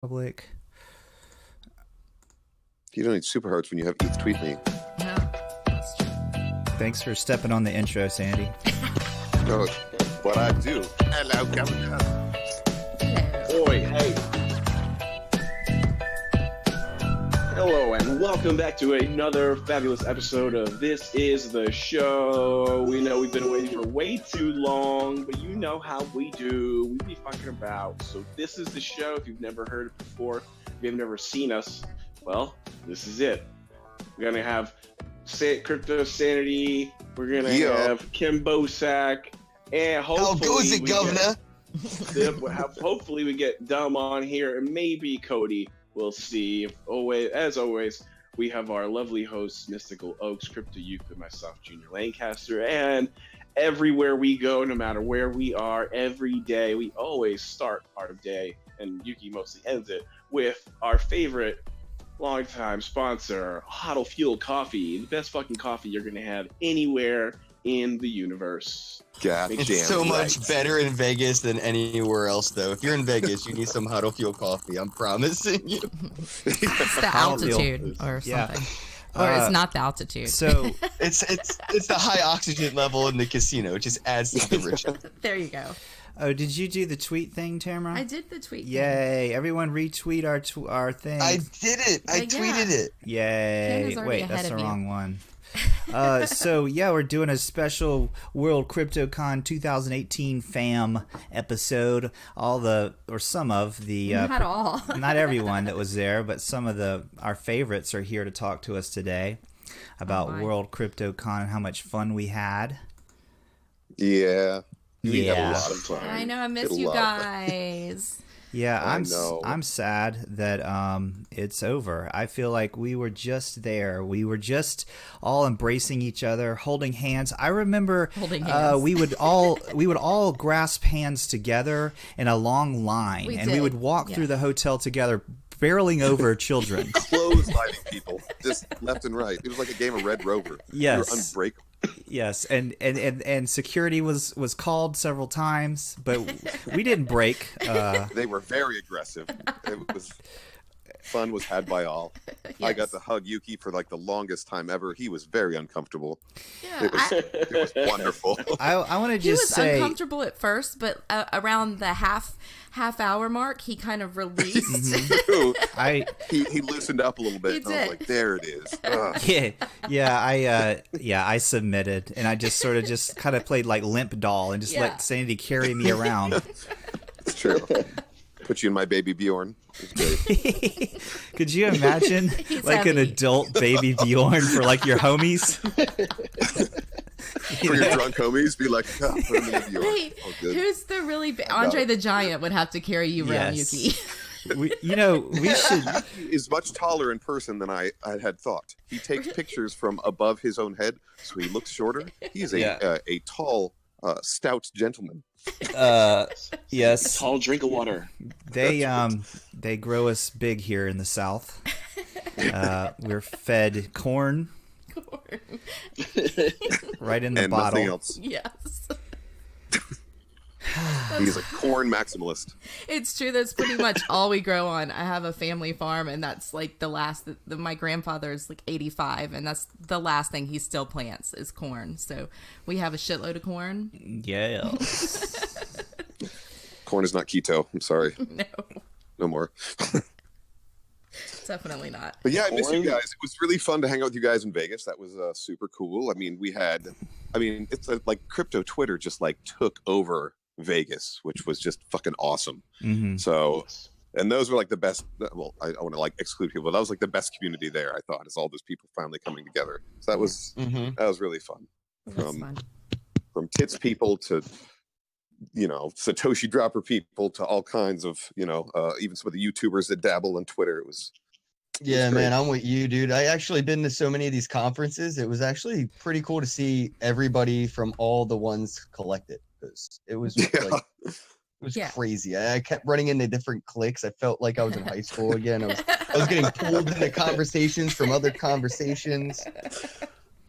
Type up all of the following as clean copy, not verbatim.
Public. You don't need super hearts when you have ETH tweet me. No, that's true. Thanks for stepping on the intro, Sandy. No, what I do. Hello, Governor. Hello. Oi, hey. Hello, and welcome back to another fabulous episode of This Is the Show. We know we've been waiting for way too long, but you know how we do. We be fucking about. So this is the show. If you've never heard it before, if you've never seen us, well, this is it. We're going to have Crypto Sanity. We're going to have Kim Bosak. And hopefully, how goes it, Governor? Hopefully we get Dumb on here, and maybe Cody. We'll see. As always, we have our lovely hosts, Mystical Oaks, Crypto Euclid, myself, Junior Lancaster, and everywhere we go, no matter where we are, every day, we always start our day, and Yuki mostly ends it, with our favorite longtime sponsor, Huddle Fuel Coffee, the best fucking coffee you're going to have anywhere in the universe. God, it's so much better in Vegas than anywhere else, though. If you're in Vegas, you need some Huddle Fuel coffee. I'm promising you. It's the altitude or something. Yeah. Or it's not the altitude. So it's the high oxygen level in the casino. It just adds to the richness. There you go. Oh, did you do the tweet thing, Tamara? I did the tweet Yay. Thing. Everyone retweet our thing. I did it. I tweeted it. Yay. Wait, that's the wrong one. So yeah, we're doing a special World CryptoCon 2018 fam episode. Some of the not all, not everyone that was there, but some of our favorites are here to talk to us today about World CryptoCon and how much fun we had. Yeah, we had a Yeah. lot of fun. I know, I miss you guys. Yeah, I'm sad that it's over. I feel like we were just there. We were just all embracing each other, holding hands. I remember we would all grasp hands together in a long line, we would walk through the hotel together, barreling over children, clotheslining people just left and right. It was like a game of Red Rover. Yes, we were unbreakable. Yes, and security was called several times, but we didn't break. They were very aggressive. Fun was had by all. Yes. I got to hug Yuki for like the longest time ever. He was very uncomfortable. Yeah, it was wonderful. I want to just say he was uncomfortable at first, but around the half hour mark, he kind of released. He loosened up a little bit. And I was like, there it is. I submitted, and I just kind of played like limp doll and just let Sandy carry me around. It's true. Put you in my baby Bjorn. Could you imagine like an adult baby Bjorn for like your homies? For your drunk homies, be like, put him in the Bjorn. Wait, who's the really Andre the Giant would have to carry you around, Yuki. We should. Is much taller in person than I had thought. He takes pictures from above his own head, so he looks shorter. He's a tall, stout gentleman. Yes. A tall drink of water. They grow us big here in the South. We're fed corn. Right in the and bottle. Nothing else. Yes. He's a corn maximalist. It's true. That's pretty much all we grow on. I have a family farm, and that's like the last. My grandfather is like 85, and that's the last thing he still plants is corn. So we have a shitload of corn. Yeah. Corn is not keto. I'm sorry. No more. Definitely not. But yeah, I miss you guys. It was really fun to hang out with you guys in Vegas. That was super cool. I mean, it's like crypto Twitter just like took over Vegas, which was just fucking awesome. Mm-hmm. So, and those were like the best. Well, I don't want to like exclude people, but that was like the best community there. I thought, is all those people finally coming together. So that was really fun. From tits people to Satoshi dropper people to all kinds of even some of the YouTubers that dabble on Twitter. It was man, I'm with you, dude. I actually been to so many of these conferences. It was actually pretty cool to see everybody from all the ones collected. It was crazy. I kept running into different cliques. I felt like I was in high school again. I was getting pulled into conversations from other conversations.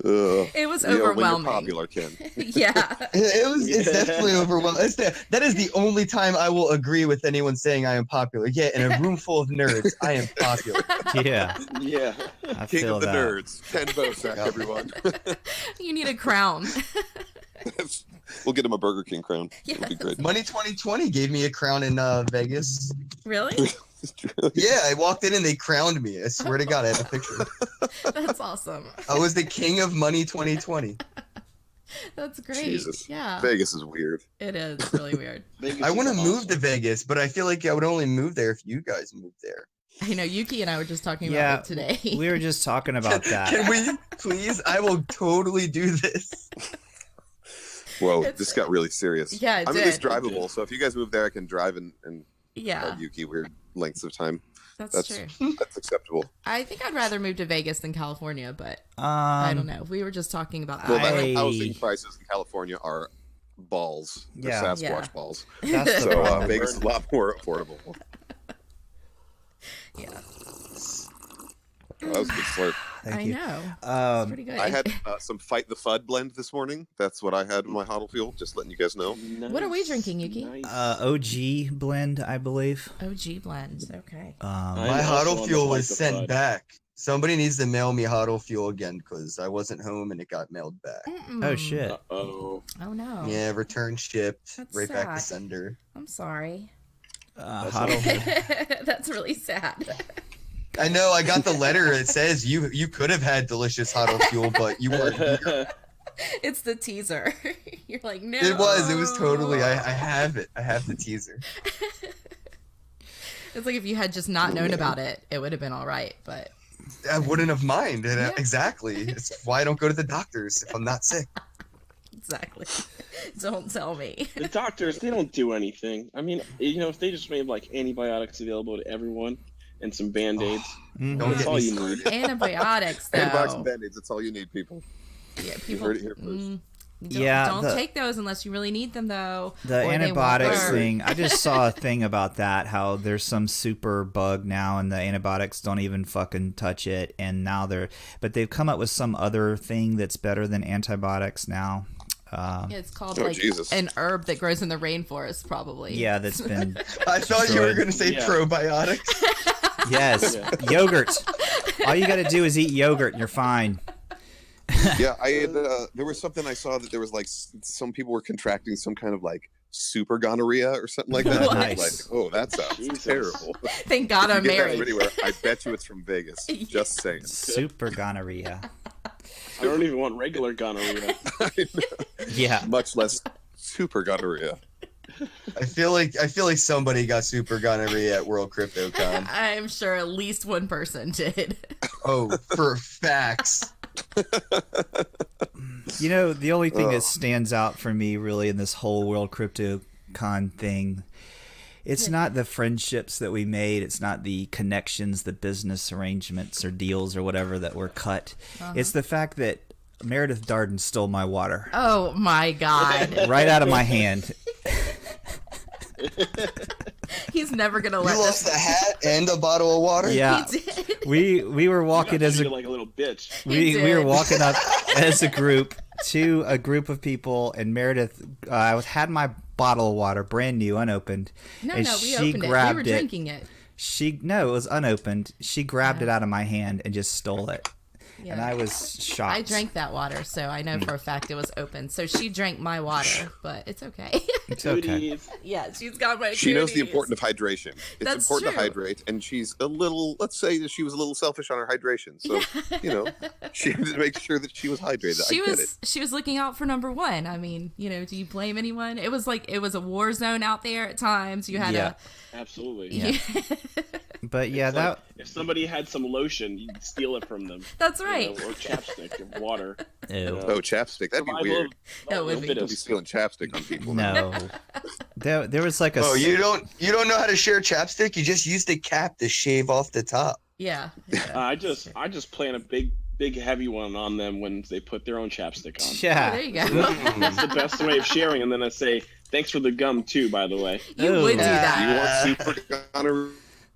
It was overwhelming. When you're popular, Ken. Yeah. It's definitely overwhelming. That is the only time I will agree with anyone saying I am popular. Yeah, in a room full of nerds, I am popular. Yeah. Yeah. I King feel of the that. nerds. Ken Bosak, everyone. You need a crown. We'll get him a Burger King crown. Yes. It'll be great. Money 2020 gave me a crown in Vegas. Really? Yeah, I walked in and they crowned me. I swear to God, I have a picture. That's awesome. I was the king of Money 2020. That's great. Jesus. Yeah. Vegas is weird. It is really weird. I want to move to Vegas, but I feel like I would only move there if you guys moved there. I know Yuki and I were just talking about it today. We were just talking about that. Can we please? I will totally do this. Whoa, this got really serious. Yeah, it I'm did. at least drivable, so if you guys move there, I can drive and Yeah. Yuki weird lengths of time. That's true. That's acceptable. I think I'd rather move to Vegas than California, but I don't know. We were just talking about Well, the housing prices in California are balls. They're Sasquatch balls. That's so Vegas is a lot more affordable. Yeah. Oh, that was a good slurp. Thank you. I know. It's pretty good. I had some Fight the Fud blend this morning. That's what I had in my Huddle Fuel. Just letting you guys know. Nice. What are we drinking, Yuki? Nice. OG blend, I believe. OG blends. Okay. My Huddle Fuel was sent back. Somebody needs to mail me Huddle Fuel again because I wasn't home and it got mailed back. Oh shit. Oh no. Yeah, return shipped. That's right back sad. to sender. I'm sorry. Huddle. That's really sad. I know. I got the letter. It says you could have had delicious Huddle Fuel, but you weren't here. It's the teaser. You're like, no. It was totally. I have it. I have the teaser. It's like if you had just not known about it, it would have been all right. But I wouldn't have minded. Exactly. It's why I don't go to the doctors if I'm not sick. Exactly. Don't tell me. The doctors, they don't do anything. I mean, if they just made like antibiotics available to everyone and some Band-Aids, that's all you need. Antibiotics, though. Antibiotics and Band-Aids, that's all you need, people. Yeah, people. You heard it here first. Don't take those unless you really need them, though. The antibiotics thing, I just saw a thing about that, how there's some super bug now and the antibiotics don't even fucking touch it. And now but they've come up with some other thing that's better than antibiotics now. It's called Jesus. an herb that grows in the rainforest, probably. Yeah, that's been I thought you were going to say probiotics. Yes, yogurt. All you got to do is eat yogurt and you're fine. Yeah, I had, there was something I saw that there was like some people were contracting some kind of like super gonorrhea or something like that. Nice. Like, oh, that sounds terrible. Thank God I'm married. Anywhere, I bet you it's from Vegas. Just saying. Super gonorrhea. I don't even want regular gonorrhea. Yeah. Much less super gonorrhea. I feel like somebody got super gonorrhea at World CryptoCon. I'm sure at least one person did. Oh, for facts. The only thing that stands out for me really in this whole World CryptoCon thing, it's not the friendships that we made, it's not the connections, the business arrangements or deals or whatever that were cut. It's the fact that Meredith Darden stole my water. Oh my God. Right out of my hand. He's never gonna let You lost a hat and a bottle of water? Yeah. He did. We were walking as like a little bitch. we were walking up as a group to a group of people, and Meredith had my bottle of water, brand new, unopened. No, and we she opened grabbed it. We were drinking it. It was unopened. She grabbed it out of my hand and just stole it. Yeah. And I was shocked. I drank that water, so I know for a fact it was open. So she drank my water, but it's okay. It's okay. Yeah, she's got my She knows the cooties. importance of hydration. It's That's important true. to hydrate, and she's let's say that she was a little selfish on her hydration. So, she had to make sure that she was hydrated. She was looking out for number one. I mean, do you blame anyone? It was like, it was a war zone out there at times. You had Absolutely. Yeah. But yeah, if somebody had some lotion, you'd steal it from them. That's right. Or chapstick or water. Ew. Oh, chapstick. That'd be weird. That would be. Don't be stealing chapstick on people. No. There was like a... Oh, you don't know how to share chapstick? You just use the cap to shave off the top. Yeah. I just plan a big heavy one on them when they put their own chapstick on. Yeah. Oh, there you go. That's the best way of sharing. And then I say, thanks for the gum too, by the way. You would do You that. want super gonorrhea?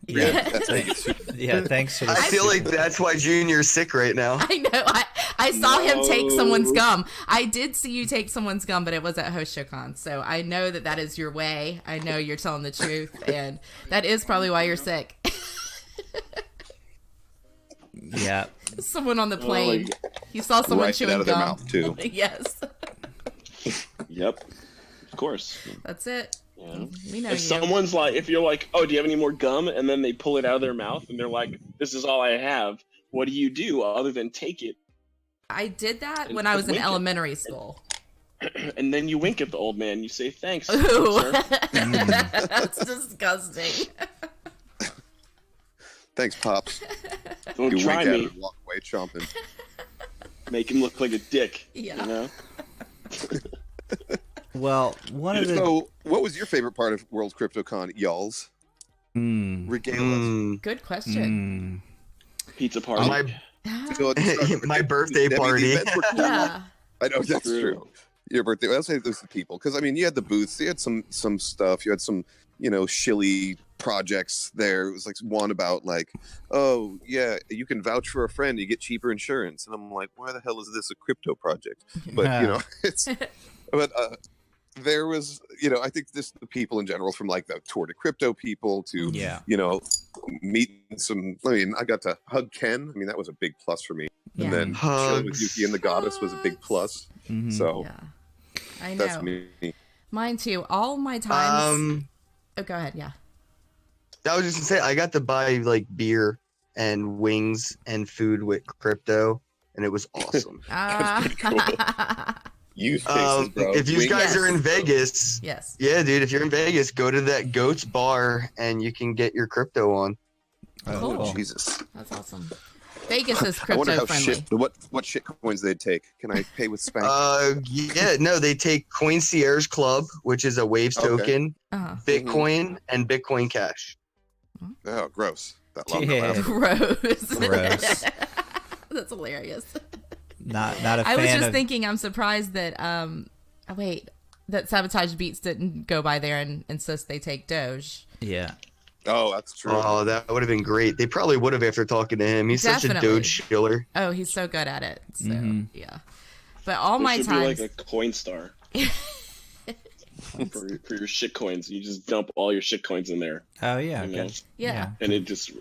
Yeah, thanks for the I feel like that's why Junior's sick right now. I know. I saw him take someone's gum. I did see you take someone's gum, but it was at HostShowCon. So I know that is your way. I know you're telling the truth, and that is probably why you're sick. Yeah. Someone on the plane. You saw someone chewing out of gum. their mouth too. Yes. Yep. Of course. That's it. Yeah. We know If someone's like, if you're like, oh, do you have any more gum? And then they pull it out of their mouth and they're like, this is all I have. What do you do other than take it? I did that when I was in elementary school. And then you wink at the old man. You say, thanks. Ooh. Sir. That's disgusting. Thanks, Pops. Don't You try wink at me. him and walk away chomping. Make him look like a dick. Yeah. You know? Well, one of the... So, what was your favorite part of World CryptoCon, y'alls? Regale us. Good question. Pizza party. My birthday party. Yeah. I know, that's true. Your birthday. I'll say those people. Because, I mean, you had the booths. You had some stuff. You had some, shilly projects there. It was like one about like, oh, yeah, you can vouch for a friend. You get cheaper insurance. And I'm like, why the hell is this a crypto project? But, it's... But there was, I think the people in general, from like the Tour de Crypto people to, meeting some, I got to hug Ken. I mean, that was a big plus for me. Yeah. And then chilling with Yuki and the Goddess was a big plus. Mm-hmm. So I know. that's me. Mine too. All my times. Oh, go ahead. Yeah. I was just gonna say, I got to buy like beer and wings and food with crypto, and it was awesome. Use cases, bro. If you guys are in Vegas, yes, yeah, dude. If you're in Vegas, go to that Goats bar and you can get your crypto on. Cool. Oh, Jesus, that's awesome. Vegas is I wonder crypto how friendly. what shit coins they'd take. Can I pay with Spank? Yeah, no, they take Coincierge Club, which is a Waves token, Bitcoin, and Bitcoin Cash. Oh, gross. That long Gross. That's hilarious. Not a fan I was just thinking, I'm surprised that that Sabotage Beats didn't go by there and insist they take Doge. Yeah. Oh, that's true. Oh, that would have been great. They probably would have after talking to him. He's such a Doge shiller. Oh, he's so good at it. So yeah. But all my should times be like a Coinstar. for your shit coins. You just dump all your shit coins in there. Oh yeah. Yeah. And it just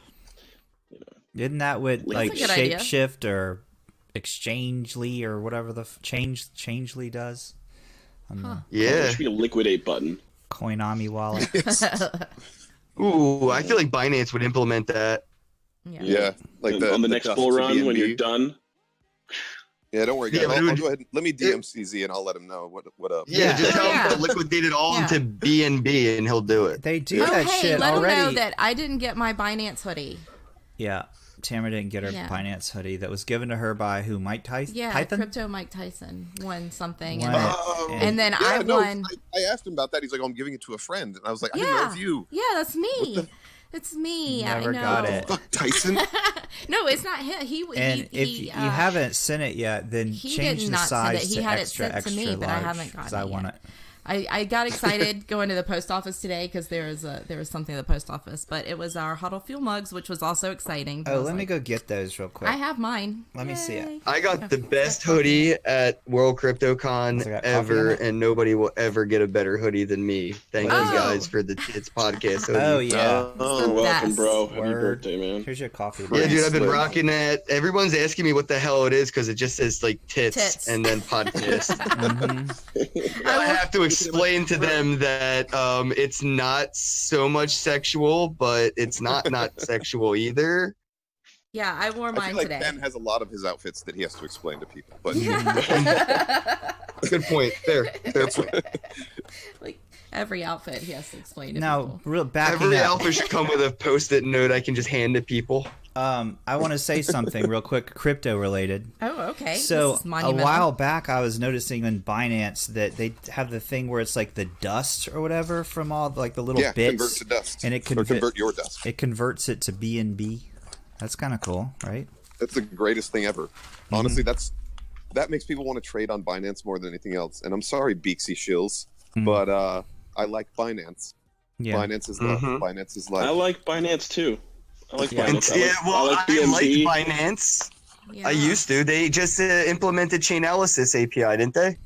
Isn't that what like Shapeshift or Exchangely or whatever the Changely does? Yeah. There should be a liquidate button. Coinami wallet. Ooh, I feel like Binance would implement that. Yeah, like on the next bull run when you're done. Yeah, don't worry, guys. I'll go ahead. Let me DM CZ and I'll let him know what up. Yeah, just tell him to liquidate it all into BNB and he'll do it. They do that shit let already. him know that I didn't get my Binance hoodie. Yeah, Tamara didn't get her Binance hoodie that was given to her by who? Mike Tyson? Yeah, Python? Crypto Mike Tyson won something. And then I won. I asked him about that. He's like, I'm giving it to a friend. And I was like, I didn't know it's you. Yeah, that's me. It's me. Never I know. got it. Fuck Tyson. No, it's not him. If you haven't sent it yet, then change the size to extra large. But I haven't gotten it. I want it. I got excited going to the post office today because there was something at the post office, but it was our Huddle Fuel mugs, which was also exciting. Oh, let me go get those real quick. I have mine. Let me see it. I got the best hoodie at World CryptoCon ever, and nobody will ever get a better hoodie than me. Thank you guys for the Tits Podcast hoodie. Oh, yeah. Welcome, bro. Happy birthday, man. Here's your coffee. Yeah, dude, I've been rocking that. Everyone's asking me what the hell it is because it just says like tits and then podcast. I have to explain to them that it's not so much sexual, but it's not sexual either. Yeah, I wore mine today. today. Ben has a lot of his outfits that he has to explain to people. But good point. Fair point. Like every outfit he has to explain to people. Now, every outfit should come with a post-it note I can just hand to people. I want to say something real quick, crypto related. Oh, okay. So a while back, I was noticing on Binance that they have the thing where it's like the dust or whatever from all like the little bits. Convert to dust. And it convert your dust. It converts it to BNB. That's kind of cool, right? That's the greatest thing ever. Honestly, that makes people want to trade on Binance more than anything else. And I'm sorry, Beaksy shills, but I like Binance. Yeah. Binance is love. Binance is life. I like Binance too. I like Binance. I like Binance. Yeah. I used to. They just implemented Chainalysis API, didn't they?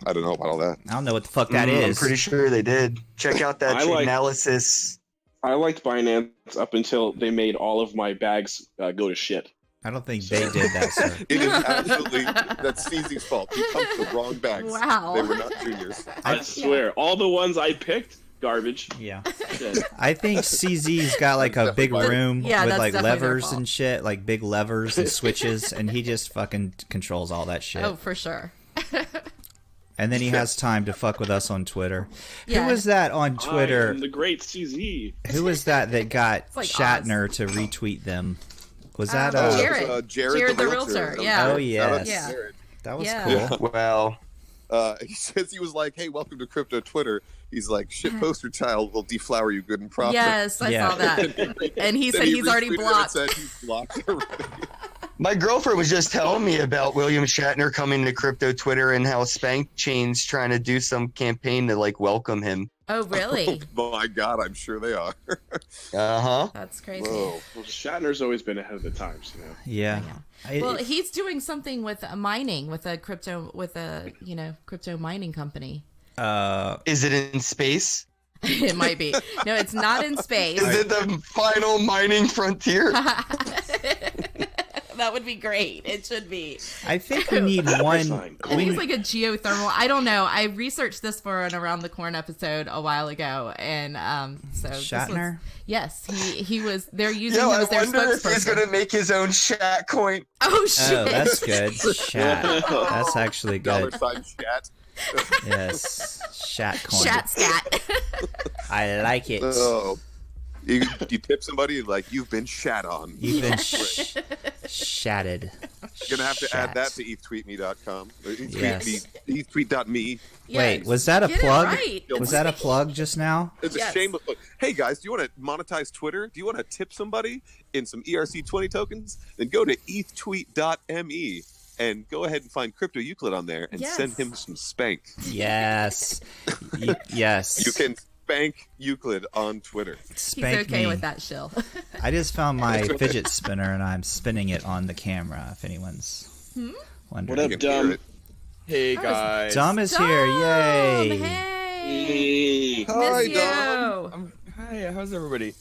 I don't know about all that. I don't know what the fuck that is. I'm pretty sure they did. Check out that Chainalysis. I liked Binance up until they made all of my bags go to shit. I don't think they did that, sir. It is absolutely, that's CZ's fault. He pumped the wrong bags. Wow. They were not juniors. I swear, all the ones I picked, garbage. Yeah. I think CZ's got like a big room with like levers and shit, like big levers and switches, and he just fucking controls all that shit. Oh, for sure. And then he has time to fuck with us on Twitter. Yeah. Who was that on Twitter? I am the great CZ. Who was that got like Shatner Oz. To retweet them? Was that Jared the realtor? Yeah. Oh yes. That was cool. Well, he says he was like, "Hey, welcome to Crypto Twitter." He's like, "Shit poster child will deflower you good and proper." Yes, I saw that. And he said he's already blocked. Said he's blocked already. My girlfriend was just telling me about William Shatner coming to Crypto Twitter and how Spank Chain's trying to do some campaign to like welcome him. Oh, really? Oh my God, I'm sure they are. That's crazy. Whoa. Well, Shatner's always been ahead of the times, you know. Yeah. Well, he's doing something with mining, with a crypto mining company. Is it in space? It might be. No, it's not in space. Is it the final mining frontier? That would be great. It should be. I think we need one. I think it's like a geothermal. I don't know. I researched this for an Around the Corn episode a while ago, and so Shatner. Yes, he was. They're using him as their spokesperson. I wonder if he's going to make his own Shat coin. Oh shit! Oh, that's good. Shat. That's actually good. $sign Shat. Yes, Shat coin. Shat scat. I like it. Oh. You tip somebody like you've been shat on. You've been shatted. You're gonna have to add that to ethtweetme.com. Ethtweet.me. Wait, was that a plug? Right. Was that a plug just now? It's a shameless plug. Hey guys, do you want to monetize Twitter? Do you want to tip somebody in some ERC20 tokens? Then go to ethtweet.me and go ahead and find Crypto Euclid on there and send him some spank. Yes. Yes. You can spank Euclid on Twitter. Spank He's okay with that shill. I just found my fidget spinner and I'm spinning it on the camera if anyone's wondering. What up, Dumb? Hey guys. Dumb is here. Yay. Hey. Hi, Dumb. Hi, how's everybody?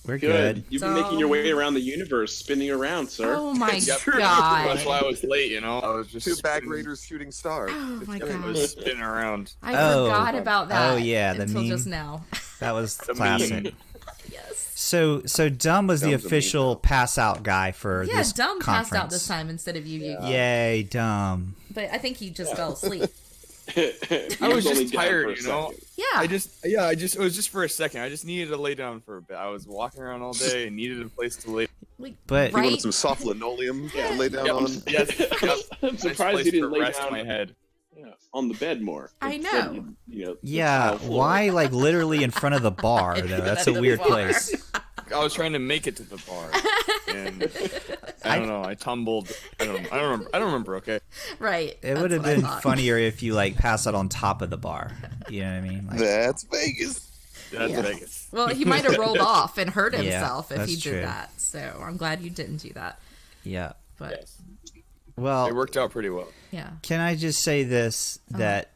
We're good. You've been making your way around the universe, spinning around, sir. Oh my God. That's why I was late, you know. I was just two bag raiders shooting star. Oh my God. I was spinning around. I forgot about that. Oh yeah, the until meme. just now. That was classic. Yes. So Dumb was the official pass out guy for this Dumb conference. passed out this time instead of you. Yay, Dumb. But I think he just fell asleep. I was just tired, you know. Yeah. It was just for a second. I just needed to lay down for a bit. I was walking around all day and needed a place to lay. But you wanted some soft linoleum to lay down on. Yes. I'm surprised you didn't lay rest down my head. On the bed more. I know. Yeah, why like literally in front of the bar though? That's a weird place. I was trying to make it to the bar, and I don't know. I tumbled. I don't remember. Okay. Right. It would have been funnier if you like pass out on top of the bar. You know what I mean? Like, that's Vegas. That's Vegas. Well, he might have rolled off and hurt himself if he did that. So I'm glad you didn't do that. Yeah. But well, it worked out pretty well. Yeah. Can I just say this? That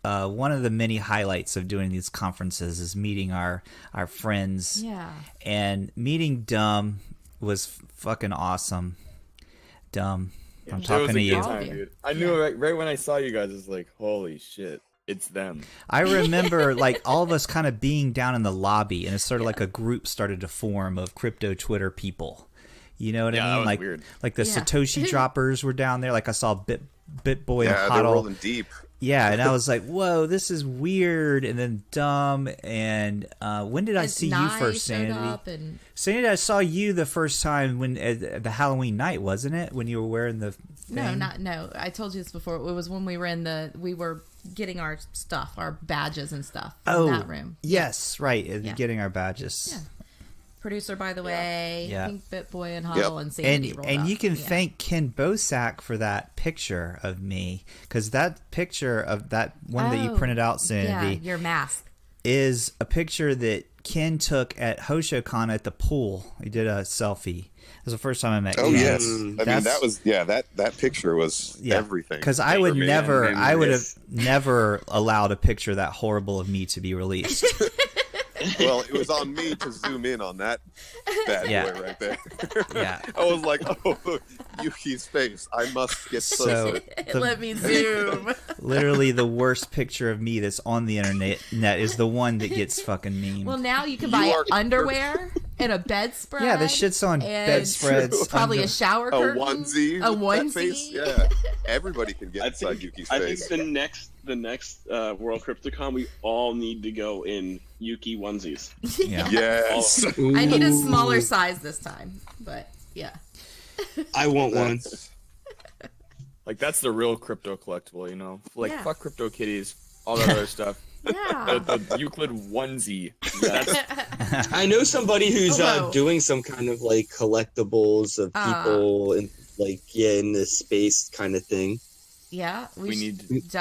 one of the many highlights of doing these conferences is meeting our friends. Yeah. And meeting Dumb was fucking awesome. Dumb. I'm talking to you. Time, dude. I knew right when I saw you guys, it's like, holy shit, it's them. I remember like all of us kind of being down in the lobby, and it's sort of like a group started to form of crypto Twitter people. You know what I mean? That was like weird. Like the Satoshi droppers were down there. Like I saw BitBoy and they're Huddle. rolling deep. Yeah, and I was like, "Whoa, this is weird." And then Dumb, and when did I see you first, Sanity? Sanity, I saw you the first time when the Halloween night, wasn't it? When you were wearing the thing? No. I told you this before. It was when we were we were getting our stuff, our badges and stuff in that room. Yes, right. Getting our badges. Yeah. Producer, by the way, I think BitBoy and Huddle and Sandy rolled and up. you can thank Ken Bosak for that picture of me, because that picture of that one that you printed out, Sanity. Yeah, your mask. is a picture that Ken took at HoshoCon at the pool. He did a selfie. It was the first time I met Ken. Oh yes, I mean that was that picture was everything. Because I would have never allowed a picture that horrible of me to be released. Well, it was on me to zoom in on that bad boy right there. Yeah, I was like, oh, Yuki's face. I must get closer. Let me zoom. Literally, the worst picture of me that's on the internet is the one that gets fucking memed. Well, now you can buy underwear and a bedspread. Yeah, this shit's on bedspreads. Probably a shower curtain. A onesie. Face. Yeah, everybody can get inside Yuki's face. I think the next World CryptoCon, we all need to go in Yuki onesies. Yeah. Yes. I need a smaller size this time, but yeah. I want one. Like, that's the real crypto collectible, you know? Like, fuck crypto kitties, all that other stuff. Yeah. The Euclid onesie. I know somebody who's doing some kind of like collectibles of people and like in this space kind of thing. Yeah, we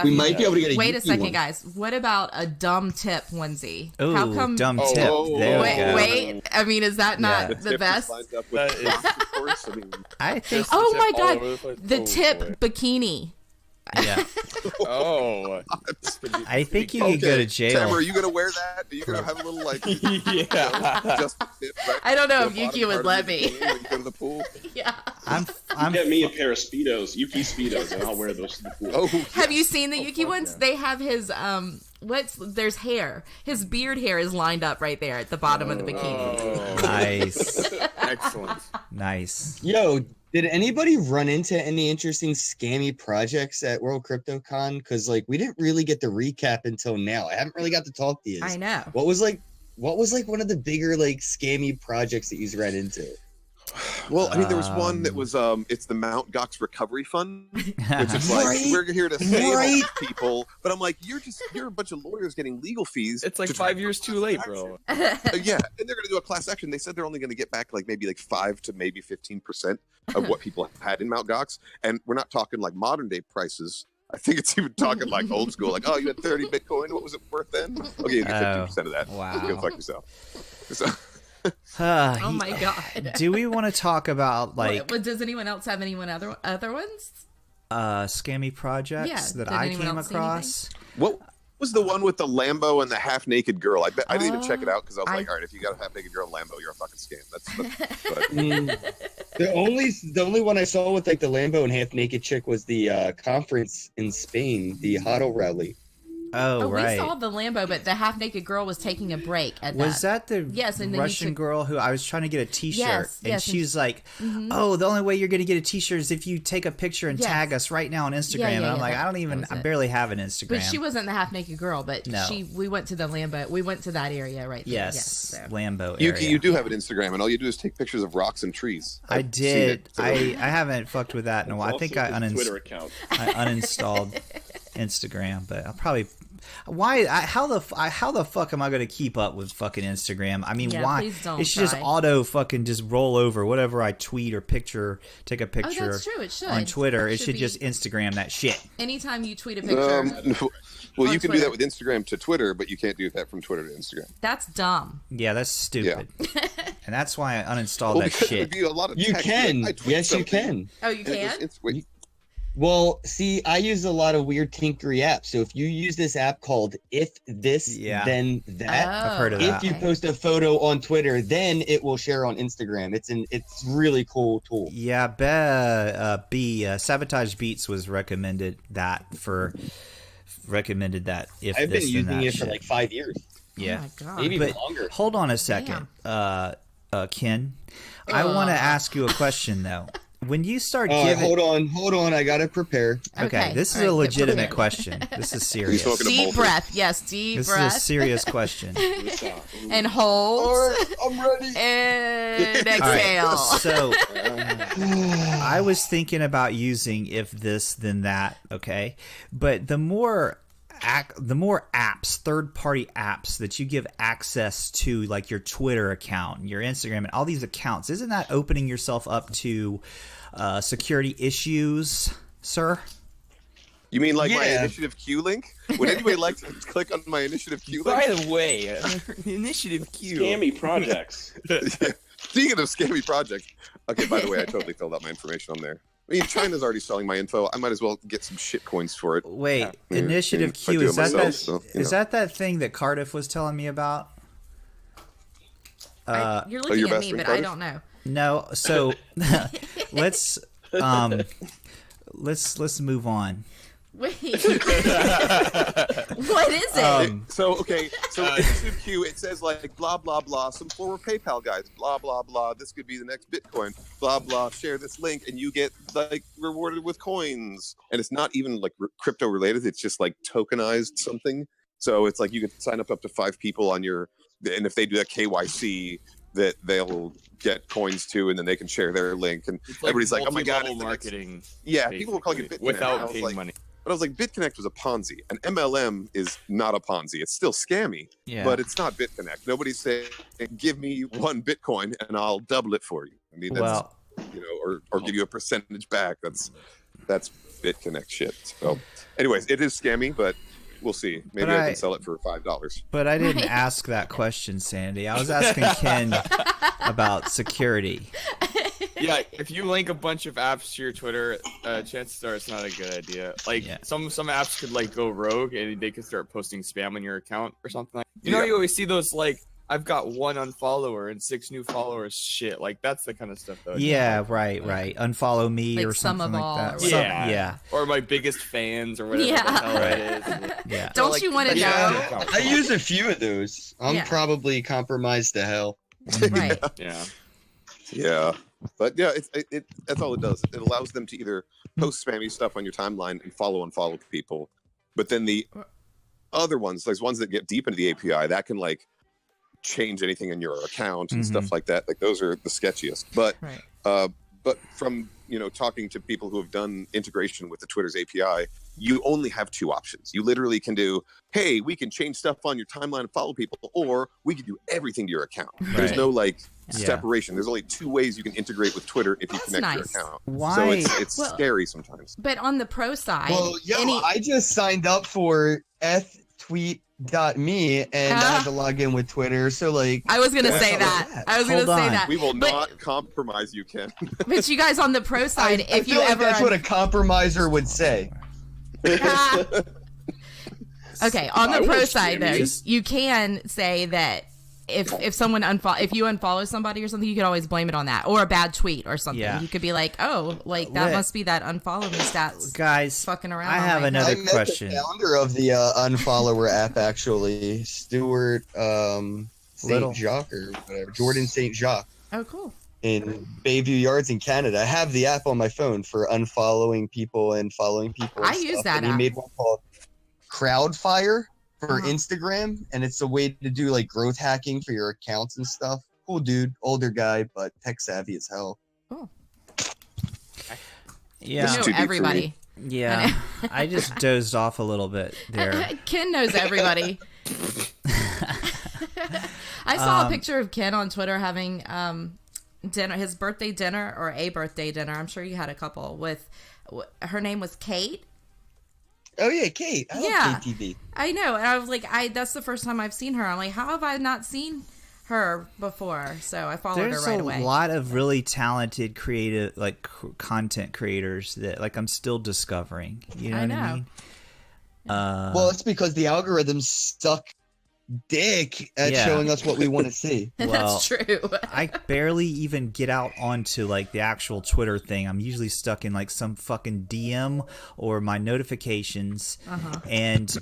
might be able to get a Wait a second, one. guys. What about a dumb tip onesie? Ooh, how come dumb tip? Wait. I mean, is that not the best? I think. Oh my god, the tip bikini. Yeah. Oh. I think you could go to jail. Tamara, are you gonna wear that? Are you gonna have a little like? Just a tip, right? I don't know if Yuki would let me. When you go to the pool. Yeah. I'm get me a pair of Speedos, Yuki Speedos, and I'll wear those to the pool. Oh, yes. Have you seen the Yuki ones? They have his there's hair. His beard hair is lined up right there at the bottom of the bikini. Oh. Nice. Excellent. Nice. Yo, did anybody run into any interesting scammy projects at World CryptoCon? Because like we didn't really get the recap until now. I haven't really got to talk to you. I know. What was like one of the bigger like scammy projects that you ran into? Well, I mean, there was one that was it's the Mt. Gox Recovery Fund, which is like we're here to save all these people, but I'm like, you're a bunch of lawyers getting legal fees. It's like 5 years too late, bro. Yeah, and they're gonna do a class action. They said they're only gonna get back like maybe like 5 to maybe 15% of what people had in Mt. Gox, and we're not talking like modern day prices. I think it's even talking like old school, like, oh, you had 30 Bitcoin. What was it worth then? Okay, you get 15% of that. Wow. Go fuck yourself. So, oh my god. Do we want to talk about like? Does anyone else have other ones? Scammy projects that I came across. What was the one with the Lambo and the half naked girl? I didn't even check it out because I was like, all right, if you got a half naked girl and Lambo, you're a fucking scam. The only one I saw with like the Lambo and half naked chick was the conference in Spain, the HODL rally. Oh, right. We saw the Lambo, but the half-naked girl was taking a break at Was that the and Russian girl who I was trying to get a T-shirt? And she's like, oh, the only way you're going to get a T-shirt is if you take a picture and tag us right now on Instagram. And I'm like, I barely have an Instagram. But she wasn't the half-naked girl, but we went to the Lambo. We went to that area right there. Yes, Lambo area. Yuki, you do have an Instagram, and all you do is take pictures of rocks and trees. I did. I haven't fucked with that in a while. I think I Twitter account. I uninstalled Instagram, but I'll probably... How the fuck am I going to keep up with fucking Instagram? I mean, why? It should just auto fucking just roll over whatever I tweet or take a picture. Oh, that's true. It should. On Twitter. It should just Instagram that shit. Anytime you tweet a picture. Well, you can do that with Instagram to Twitter, but you can't do that from Twitter to Instagram. That's dumb. Yeah, that's stupid. Yeah. And that's why I uninstalled that shit. You can. Yes, you can. Oh, you can? Well, see, I use a lot of weird tinkery apps. So if you use this app called If This, Then That, I've heard of that. If you post a photo on Twitter, then it will share on Instagram. It's really cool tool. Yeah, Sabotage Beats was recommended that. If I've been using it for like 5 years. Yeah, oh my God. Maybe even longer. Hold on a second, Ken. I want to ask you a question though. When you start giving... Hold on. I got to prepare. Okay, this is a legitimate question. This is serious. Deep breath. Yes, deep breath. This is a serious question. And hold. All right, I'm ready. And exhale. Right, so, I was thinking about using If This, Then That, okay? But the more apps, third-party apps that you give access to, like your Twitter account, your Instagram, and all these accounts, isn't that opening yourself up to security issues, sir? You mean like my Initiative Q link? Would anybody like to click on my Initiative Q link? By the way, Initiative Q. Scammy projects. Speaking of scammy projects. Okay, by the way, I totally filled out my information on there. I mean, China's already selling my info. I might as well get some shit coins for it. Wait, Initiative Q, is that that thing that Cardiff was telling me about? You're looking at me, but Cardiff? I don't know. No, so let's move on. Wait. What is it? So Initiative Q, it says like blah blah blah, some former PayPal guys, blah blah blah. This could be the next Bitcoin, blah blah. Share this link and you get like rewarded with coins. And it's not even like crypto related. It's just like tokenized something. So it's like you could sign up to 5 people on your, and if they do that KYC, that they'll get coins too, and then they can share their link. And like everybody's like, "Oh my god, it's marketing!" Yeah, people were calling it BitConnect without paying money. But I was like, BitConnect was a Ponzi. An MLM is not a Ponzi. It's still scammy, but it's not BitConnect. Nobody's saying, "Give me 1 Bitcoin and I'll double it for you." I mean, that's or give you a percentage back. That's BitConnect shit. So, anyways, it is scammy, but we'll see. Maybe I can sell it for $5. But I didn't ask that question, Sandy. I was asking Ken about security. Yeah, if you link a bunch of apps to your Twitter, chances are it's not a good idea. Like some apps could like go rogue and they could start posting spam on your account or something. You know, you always see those like, I've got 1 unfollower and 6 new followers. Shit, like that's the kind of stuff though. Yeah, right. Unfollow me like or something like that. Yeah. Or my biggest fans or whatever the hell it is. Yeah. Don't you want to know? I use a few of those. I'm probably compromised to hell. Right. Yeah. But yeah, that's all it does. It allows them to either post spammy stuff on your timeline and unfollow people. But then the other ones, there's ones that get deep into the API that can like change anything in your account and stuff like that. Like those are the sketchiest. But but from talking to people who have done integration with the Twitter's API, you only have 2 options. You literally can do, hey, we can change stuff on your timeline and follow people, or we can do everything to your account. There's no like separation. There's only 2 ways you can integrate with Twitter if you connect your account. Why? So it's scary sometimes. But on the pro side, I just signed up for tweet.me and I had to log in with Twitter. So like, I was gonna say that. We will not compromise you, Ken. But you guys on the pro side, if you ever, that's what a compromiser would say. Okay, on the pro side though, you can say that if someone if you unfollow somebody or something, you could always blame it on that, or a bad tweet or something. You could be like, oh, like that must be that unfollow me stats guys fucking around. I have another question. The founder of the unfollower app, actually, Stuart St. Jacques or whatever, Jordan St. Jacques. Oh, cool. In Bayview Yards in Canada. I have the app on my phone for unfollowing people and following people. I use that app. He made one called Crowdfire for Instagram, and it's a way to do like growth hacking for your accounts and stuff. Cool dude, older guy, but tech savvy as hell. Cool. Yeah, you know everybody. Yeah, I just dozed off a little bit there. Ken knows everybody. I saw a picture of Ken on Twitter having dinner, his birthday dinner or a birthday dinner. I'm sure you had a couple with. Her name was Kate. Oh yeah, Kate. I love KTV. I know, and I was like, that's the first time I've seen her. I'm like, how have I not seen her before? So I followed her right away. There's a lot of really talented creative, like content creators that like I'm still discovering. You know what I mean? Well, it's because the algorithms suck dick at showing us what we want to see. Well, that's true. I barely even get out onto like the actual Twitter thing. I'm usually stuck in like some fucking DM or my notifications. And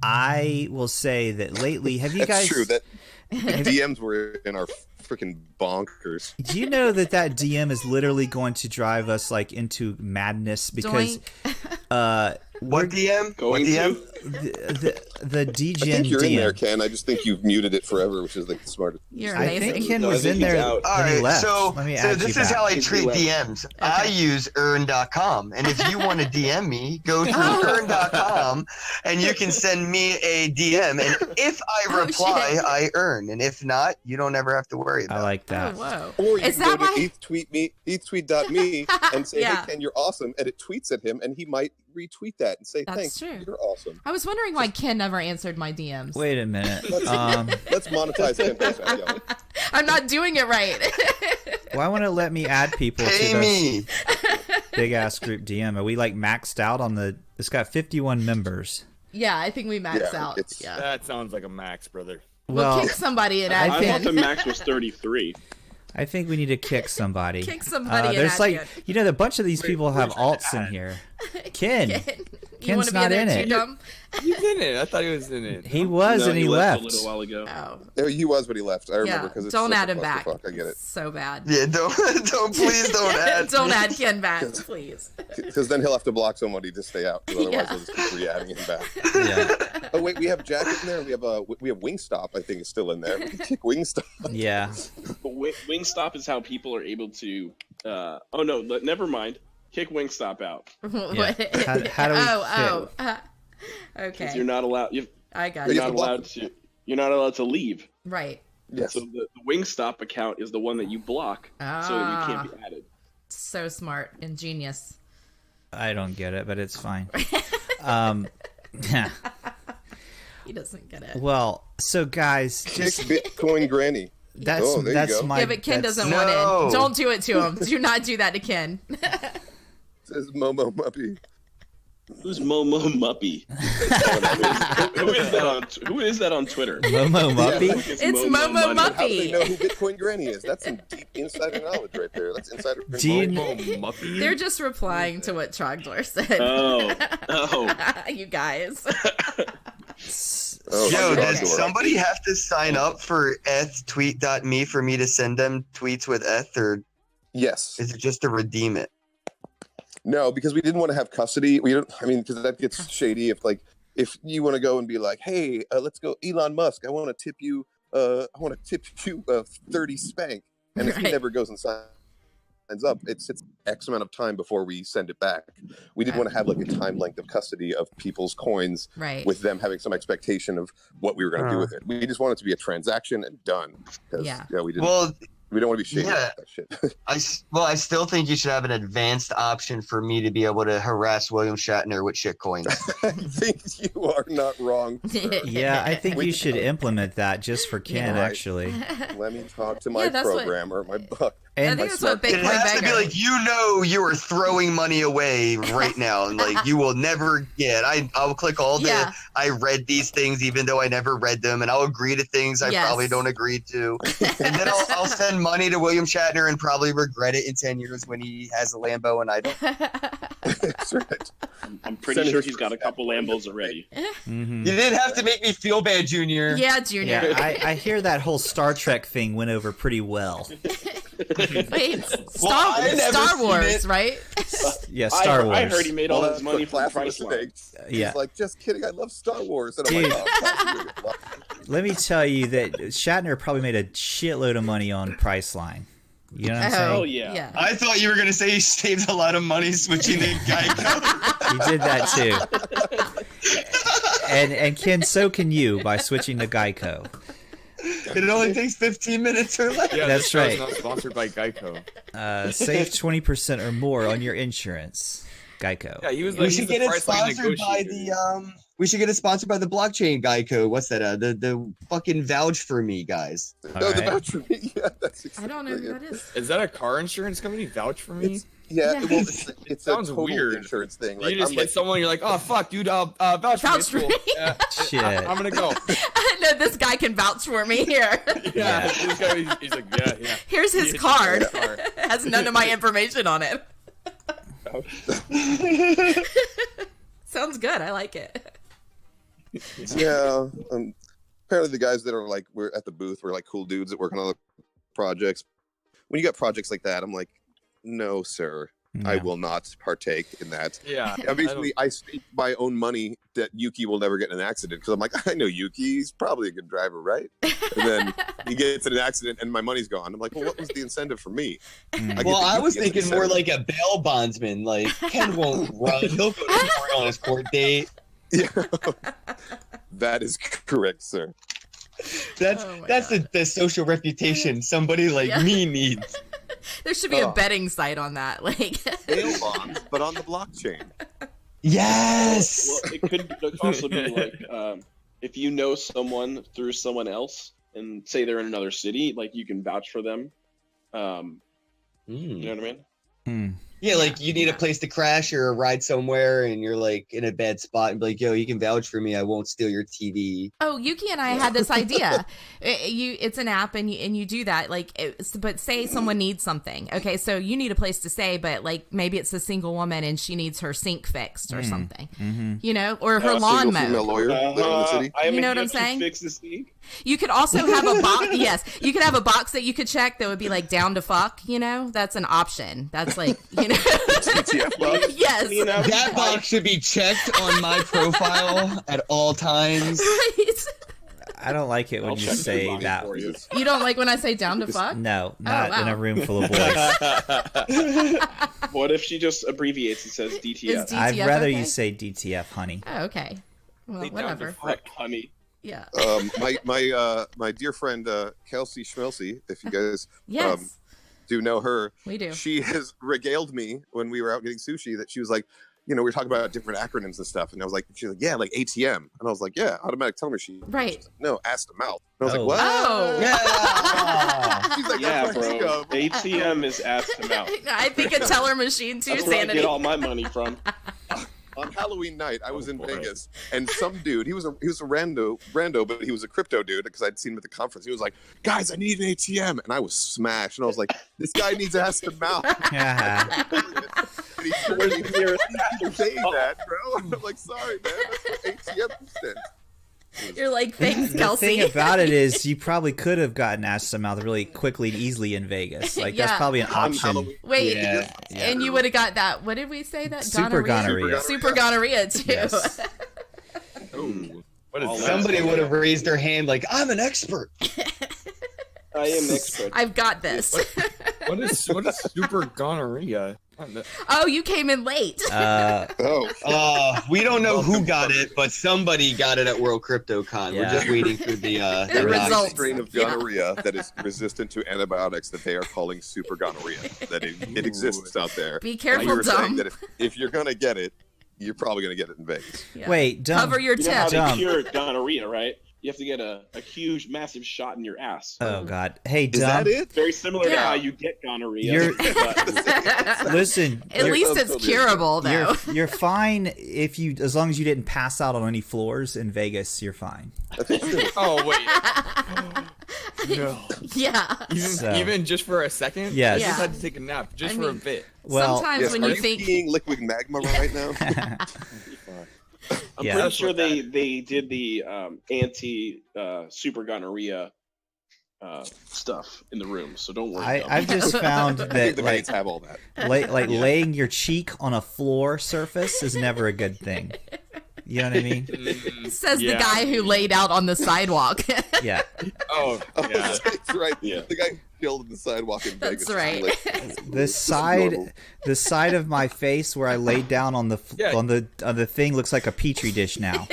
I will say that lately, have you guys? That's true. That DMs were in our freaking bonkers. Do you know that DM is literally going to drive us like into madness because what DM? Going DM? The DGen I think you're DM. in there, Ken. I just think you've muted it forever, which is like the smartest. You're amazing. I think Ken was in there. All right, left. so this is how I treat DMs. Okay. I use earn.com, and if you want to DM me, go to earn.com, and you can send me a DM, and if I reply, I earn, and if not, you don't ever have to worry about it. I like that. Oh, whoa. Or you can go to ETH tweet.me and say, hey, Ken, you're awesome, and it tweets at him, and he might retweet that and say, That's thanks, true. You're awesome. I was wondering why Ken never answered my DMs. Wait a minute. Let's monetize Ken. I'm not doing it right. Why won't it let me add people to the big ass group DM? Are we like maxed out on the? It's got 51 members. Yeah, I think we maxed out. Yeah. That sounds like a max, brother. We'll kick somebody and add I thought the max was 33. I think we need to kick somebody. Kick somebody. There's like, you know, a bunch of these people have alts in here. Ken. Ken's not in it. He's in it. I thought he was in it. He was, and he left. A little while ago. Oh. He was, but he left. I remember because it's don't add him back. I get it. So bad. Yeah, please don't add. Don't add Ken back, please. Because then he'll have to block somebody to stay out. Otherwise, he'll just keep re-adding him back. Yeah. Oh wait, we have Jack in there. We have Wingstop. I think is still in there. We can kick Wingstop. Yeah. But Wingstop is how people are able to. Oh no, never mind. Kick Wingstop out. Yeah. How do we kick? Okay. You're not allowed. I got You're not allowed to. You're not allowed to leave. Right. Yes. So the Wingstop account is the one that you block, so that you can't be added. So smart, ingenious. I don't get it, but it's fine. He doesn't get it. Well, so guys, just Bitcoin Granny. That's my. Yeah, but Ken doesn't want in. Don't do it to him. Do not do that to Ken. Says Momo Muppy. Who's Momo Muppy? Who is that on Twitter? Momo Muppy? Yeah, it's Momo Muppy. How do they know who Bitcoin Granny is? That's some deep insider knowledge right there. That's insider. Momo Muppy. They're just replying to what Trogdor said. Oh. You guys. Yo, does somebody have to sign up for ethtweet.me for me to send them tweets with eth, or yes, is it just to redeem it? No, because we didn't want to have custody. We don't. I mean, because that gets shady. If you want to go and be like, hey, let's go, Elon Musk. I want to tip you. 30 spank, and if he never goes and signs up, it's X amount of time before we send it back. We didn't want to have like a time length of custody of people's coins, with them having some expectation of what we were going to do with it. We just want it to be a transaction and done. Yeah, we didn't. Well, we don't want to be shady about that shit. I still think you should have an advanced option for me to be able to harass William Shatner with shit coins. I think you are not wrong. Yeah, I think you should implement that just for Ken, actually. Let me talk to my programmer, my buck. And I think that's what Bitcoin it has to be like, you are throwing money away right now, and like you will never get. I'll click all the. I read these things even though I never read them, and I'll agree to things I probably don't agree to, and then I'll send money to William Shatner and probably regret it in 10 years when he has a Lambo and I don't. That's right. I'm pretty sure he's got a couple Lambos already. Mm-hmm. You didn't have to make me feel bad, Junior. Yeah, Junior. Yeah, I hear that whole Star Trek thing went over pretty well. Wait, Star Wars, right? Yeah, Star Wars. I heard he made all his money from Priceline. He's like, just kidding, I love Star Wars. And I'm like, let me tell you that Shatner probably made a shitload of money on Priceline. You know what I'm saying? Oh, yeah. I thought you were going to say he saved a lot of money switching to Geico. He did that too. And Ken, so can you by switching to Geico. It only takes 15 minutes or less. Yeah, that's right. Not sponsored by Geico. Save 20% or more on your insurance. Geico. Yeah, he was. We should get it sponsored by the. We should get it sponsored by the blockchain Geico. What's that? The fucking vouch for me guys. The vouch for me. Yeah, that's I don't know who that is. Is that a car insurance company? Vouch for me? It sounds a weird. Insurance thing. Like, you just hit someone, you're like, oh fuck, dude, vouch for me. Shit. I'm gonna go. No, this guy can vouch for me here. Yeah. This guy, he's like, yeah. Here's his card. Has none of my information on it. Sounds good. I like it. Yeah. Apparently the guys that are like, we're at the booth, we're like cool dudes that work on other projects. When you got projects like that, I'm like, no, sir. Yeah. I will not partake in that. Yeah. Basically, I stake my own money that Yuki will never get in an accident because I'm like, I know Yuki. He's probably a good driver, right? And then he gets in an accident and my money's gone. I'm like, well, what was the incentive for me? I was thinking more like a bail bondsman. Like, Ken won't run. He'll go to court on his court date. Yeah. That is correct, sir. That's the social reputation somebody like me needs. There should be a betting site on that, like bail bonds, but on the blockchain. Yes. Well, it could also be like if you know someone through someone else, and say they're in another city, like you can vouch for them. You know what I mean? Yeah, like you need a place to crash or ride somewhere, and you're like in a bad spot, and be like, "Yo, you can vouch for me. I won't steal your TV." Oh, Yuki and I had this idea. It's an app, and you do that. But say someone needs something. Okay, so you need a place to stay, but like maybe it's a single woman and she needs her sink fixed or something. You know, or her lawn mowed. Lawyer living in the city. You know what I'm saying? Fix the sink. You could also have a box. Yes, you could have a box that you could check that would be like down to fuck. You know, that's an option. That's like TTF box. Yes, that box should be checked on my profile at all times. Right. I don't like it when you say that. You don't like when I say down to fuck? No, not in a room full of boys. What if she just abbreviates and says DTF? DTF I'd rather okay? you say DTF, honey. Oh, okay. Well, whatever. Fuck, honey. Yeah. My dear friend Kelsey Schmelcy, if you guys Yes. do know her, We do. She has regaled me when we were out getting sushi that she was like, we were talking about different acronyms and stuff, and I was like, she's like, yeah, like ATM, and I was like, yeah, automatic teller machine. Right. She's like, no, ass to mouth. And I was like, what? Oh. Yeah. She's like, Yeah, that's what I think bro. of. ATM is ass to mouth. I think a teller machine too, That's where I Sanity. get all my money from. On Halloween night, I was in Vegas, and some dude, he was a rando, but he was a crypto dude because I'd seen him at the conference. He was like, "Guys, I need an ATM," and I was smashed. And I was like, "This guy needs ass to mouth." Yeah. And he told me here saying that, bro. I'm like, "Sorry, man, that's what ATM stands." You're like, thanks, The Kelsey. thing about it is, you probably could have gotten ass to mouth really quickly and easily in Vegas. Like that's Yeah. probably an option. Wait, Yeah. and you would have got that. What did we say that? Super gonorrhea. Super gonorrhea too. Yes. Ooh, what is All that? Somebody would have raised their hand like, "I'm an expert." I am an expert. I've got this. What is super gonorrhea? Oh, you came in late. We don't know who got it, but somebody got it at World CryptoCon. We're Yeah. just waiting for the The There is a results. strain of gonorrhea that is resistant to antibiotics that they are calling super gonorrhea. That it exists out there. Be And careful, you were saying dumb. that if you're gonna get it, you're probably gonna get it in Vegas. Yeah. Wait, dumb. Cover your You know how tip. they Dumb. cure gonorrhea, right? You have to get a huge, massive shot in your ass. Oh God. Hey, Is dumb. that it? Very similar to Yeah. how you get gonorrhea. You're- but- Listen. At least it's curable, though. You're fine if you, as long as you didn't pass out on any floors in Vegas. You're fine. Oh wait. No. Yeah. Even just for a second? Yes. I Yeah. just had to take a nap just for a bit. Well, Sometimes Yes, when are you you think peeing liquid magma right now? I'm Yeah. pretty sure they did the anti super gonorrhea stuff in the room, so don't worry. I've just found I think that the like maids have all that. laying your cheek on a floor surface is never a good thing. You know what I mean? says the Yeah. guy who laid out on the sidewalk. Yeah. Oh, yeah. That's right. Yeah. The guy killed on the sidewalk in Vegas. That's right. The side of my face where I laid down on the Yeah. on the thing looks like a petri dish now.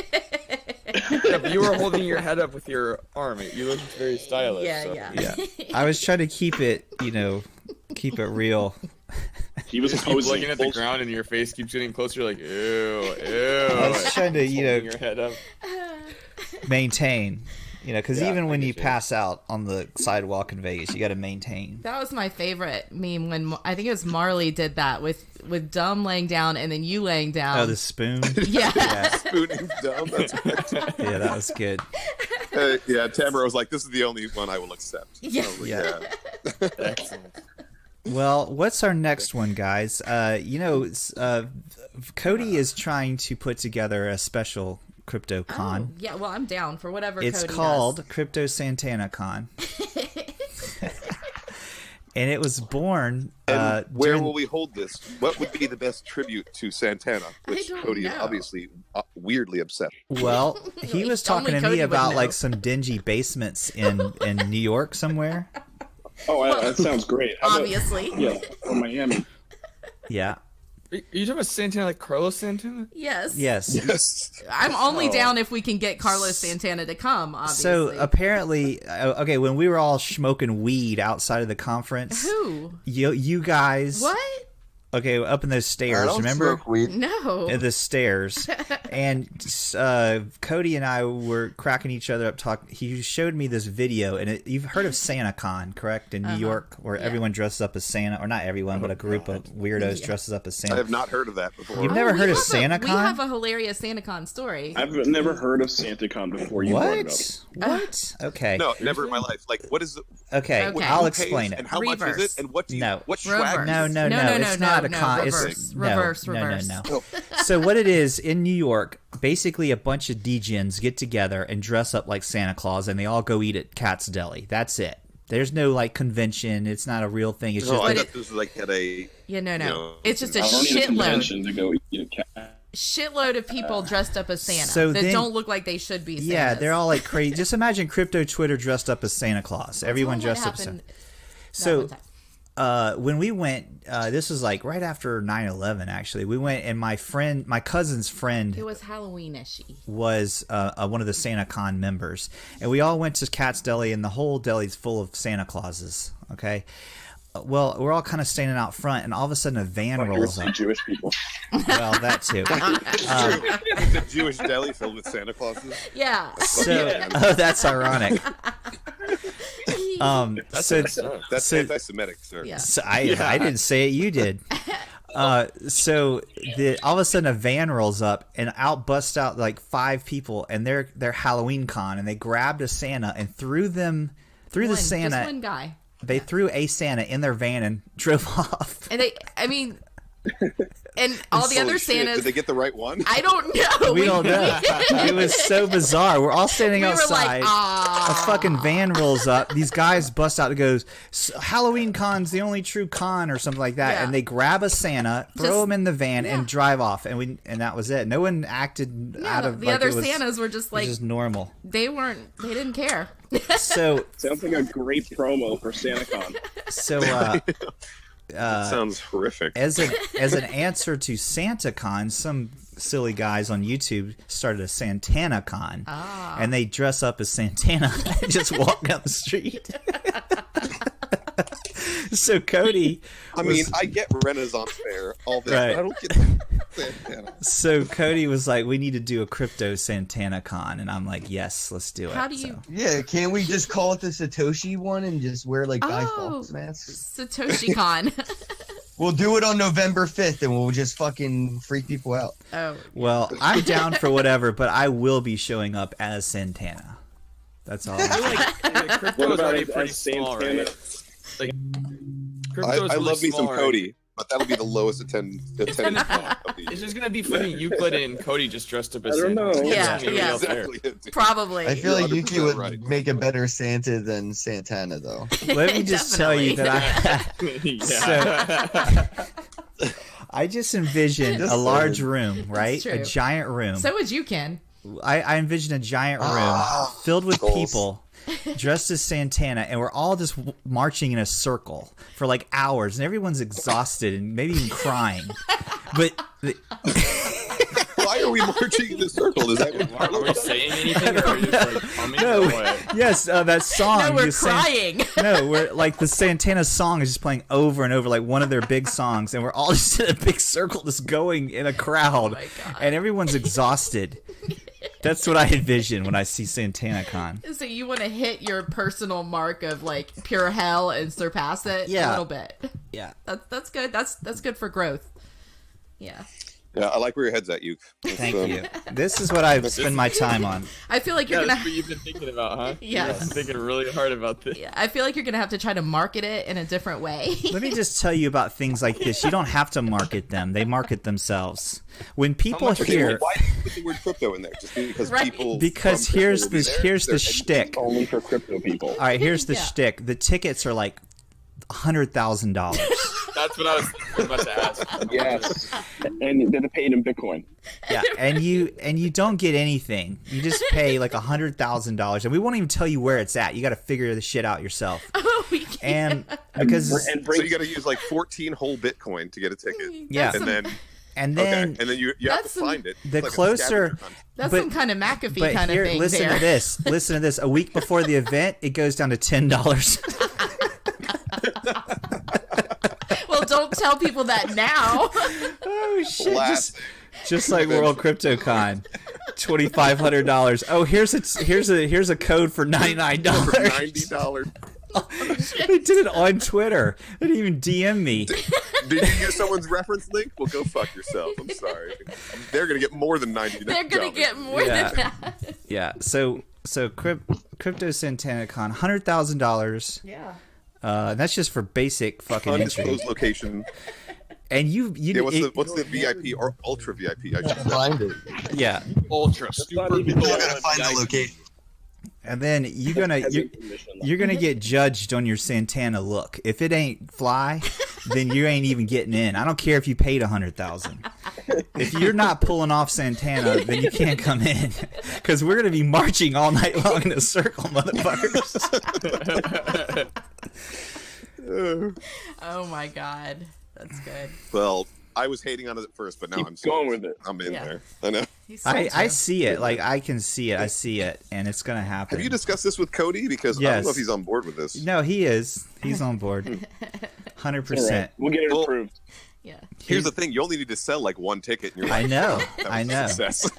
Yeah, but you were holding your head up with your arm. You looked very stylish. Yeah, so. yeah. Yeah. I was trying to keep it real. He was You keep posing. looking at the ground and your face keeps getting closer, like, ew, ew. I was trying to, Holding your head up. maintain. Because Yeah, even when I you get you. pass out on the sidewalk in Vegas, you got to maintain. That was my favorite meme when I think it was Marley did that with Dumb laying down and then you laying down. Oh, the spoon. Yeah. Yeah, Spooning dumb. That's right. yeah, that was good. Yeah, Tamara was like, "This is the only one I will accept." Yeah. I was like, Yeah. Excellent. Well, what's our next one, guys? Cody is trying to put together a special CryptoCon. Oh, yeah, well, I'm down for whatever It's Cody called Crypto Santana Con. And it was born. And where during- will we hold this? What would be the best tribute to Santana? Which don't Cody is know. obviously weirdly upset. Well, he was talking Only to me Cody would about know. like some dingy basements in New York somewhere. Oh, that sounds great. does. How about- Obviously. yeah, or Miami. Yeah. Are you talking about Santana, like Carlos Santana? Yes. Yes. Yes. I'm only Oh. down if we can get Carlos Santana to come, obviously. So apparently, okay, when we were all smoking weed outside of the conference, Who? you guys, What? Okay, up in those stairs. I don't Remember? smoke weed. No. In the stairs, and Cody and I were cracking each other up. He showed me this video, and you've heard of SantaCon, correct? In New York, where everyone dresses up as Santa, or not everyone, but a group of weirdos dresses up as Santa. I have not heard of that before. You've never heard of SantaCon? We have a hilarious SantaCon story. I've never heard of SantaCon before you brought it up. What? Okay. No, never in my life. Like, what is it? Okay, I'll explain it. And how much is it? And what do you? What swag? No. It's not a con. Reverse. No. So what it is in New York, basically a bunch of degens get together and dress up like Santa Claus, and they all go eat at Cat's Deli. That's it. There's no like convention. It's not a real thing. It's just I thought this was like at a. Yeah, no. You know, it's just a shitload to go eat a cat. Shitload of people dressed up as Santa that don't look like they should be Santas. Yeah, they're all like crazy. Just imagine crypto Twitter dressed up as Santa Claus. Everyone dressed up as Santa. So when we went, this was like right after 9/11 actually. We went, and my cousin's friend, it was Halloween-ish, was one of the SantaCon members, and we all went to Cat's Deli, and the whole deli's full of Santa Clauses. Okay. Well, we're all kind of standing out front, and all of a sudden a van rolls up. Jewish people. Well, that too. It's a Jewish deli filled with Santa Clauses. Yeah. So, that's ironic. That's anti-Semitic, sir. Yeah. So I didn't say it. You did. So all of a sudden a van rolls up, and out busts out like 5 people, and they're Halloween con, and they grabbed a Santa and threw the Santa. Just one guy. They threw a Santa in their van and drove off. And and all the other Santas. Did they get the right one? I don't know. We don't know. It was so bizarre. We're all standing outside. A fucking van rolls up. These guys bust out and goes, Halloween con's the only true con, or something like that. Yeah. And they grab a Santa, throw him in the van, and drive off. And that was it. No one acted out of the other Santas were just like just normal. They didn't care. So sounds like a great promo for SantaCon. So that sounds horrific. As an answer to SantaCon, some silly guys on YouTube started a SantanaCon, and they dress up as Santana and just walk down the street. So Cody, I get Renaissance Fair all that. Right. I don't get Santana. So Cody was like, "We need to do a crypto SantanaCon," and I'm like, "Yes, let's do it." How do you? So. Yeah, can't we just call it the Satoshi one and just wear like Guy Fawkes masks? SatoshiCon. We'll do it on November 5th, and we'll just fucking freak people out. Oh. Well, I'm down for whatever, but I will be showing up as Santana. That's all. Crypto is already pretty small, right? Like, I love me some Cody, but that'll be the lowest attendance. It's just gonna be funny. Euclid and Cody just dressed up as I don't know. Yeah. Exactly. Probably. I feel like Yuki would make a better Santa than Santana, though. Let me just tell you that I just envisioned a large room, right? A giant room. So would you, Ken. I envisioned a giant room filled with people dressed as Santana, and we're all just marching in a circle for like hours, and everyone's exhausted and maybe even crying. But why are we marching in a circle? Is that are we saying anything, or are we just like humming? No, yes, that song. No, we're crying. We're like the Santana song is just playing over and over, like one of their big songs, and we're all just in a big circle, just going in a crowd, and everyone's exhausted. That's what I envision when I see SantanaCon. So you want to hit your personal mark of like pure hell and surpass it a little bit. Yeah, that's good. That's good for growth. Yeah. Yeah, I like where your head's at, Uke. Thank you. This is what I spend my time on. I feel like you're gonna. That's what you've been thinking about, huh? Yeah. I've been thinking really hard about this. Yeah, I feel like you're gonna have to try to market it in a different way. Let me just tell you about things like this. You don't have to market them; they market themselves. When people hear, why do you put the word crypto in there? Just because people. Because here's the shtick. Only for crypto people. All right, here's the shtick. The tickets are like $100,000. That's what I was about to ask. Yes, and they're paid in Bitcoin. Yeah, and you don't get anything. You just pay like $100,000, and we won't even tell you where it's at. You got to figure the shit out yourself. Oh, we can't. And because so you got to use like 14 whole Bitcoin to get a ticket. Yeah, and then you have to find it. The like closer. That's some kind of McAfee kind of thing. Listen to this. Listen to this. A week before the event, it goes down to $10. Well, don't tell people that now. Oh shit! Just like World CryptoCon, $2,500. Oh, here's a code for $99. $90. They did it on Twitter. They didn't even DM me. Did you use someone's reference link? Well, go fuck yourself. I'm sorry. They're gonna get more than $90. They're gonna get more than that. Yeah. So Crypto Santana Con, $100,000. Yeah. That's just for basic fucking entry. Undisclosed location. And you what's the VIP or ultra VIP? I should find it. Yeah. Ultra super. You gotta find the location. And then you're gonna get judged on your Santana look. If it ain't fly, then you ain't even getting in. I don't care if you paid $100,000. If you're not pulling off Santana, then you can't come in. Because we're gonna be marching all night long in a circle, motherfuckers. Oh my god, that's good. Well, I was hating on it at first, but now I'm going with it. I'm in there. I know. I see it. Like, I can see it. I see it, and it's gonna happen. Have you discussed this with Cody? Because I don't know if he's on board with this. No, he is. He's on board. 100%. Right. We'll get it approved. Yeah. Here's the thing: you only need to sell like one ticket, and you're like, I know. Success.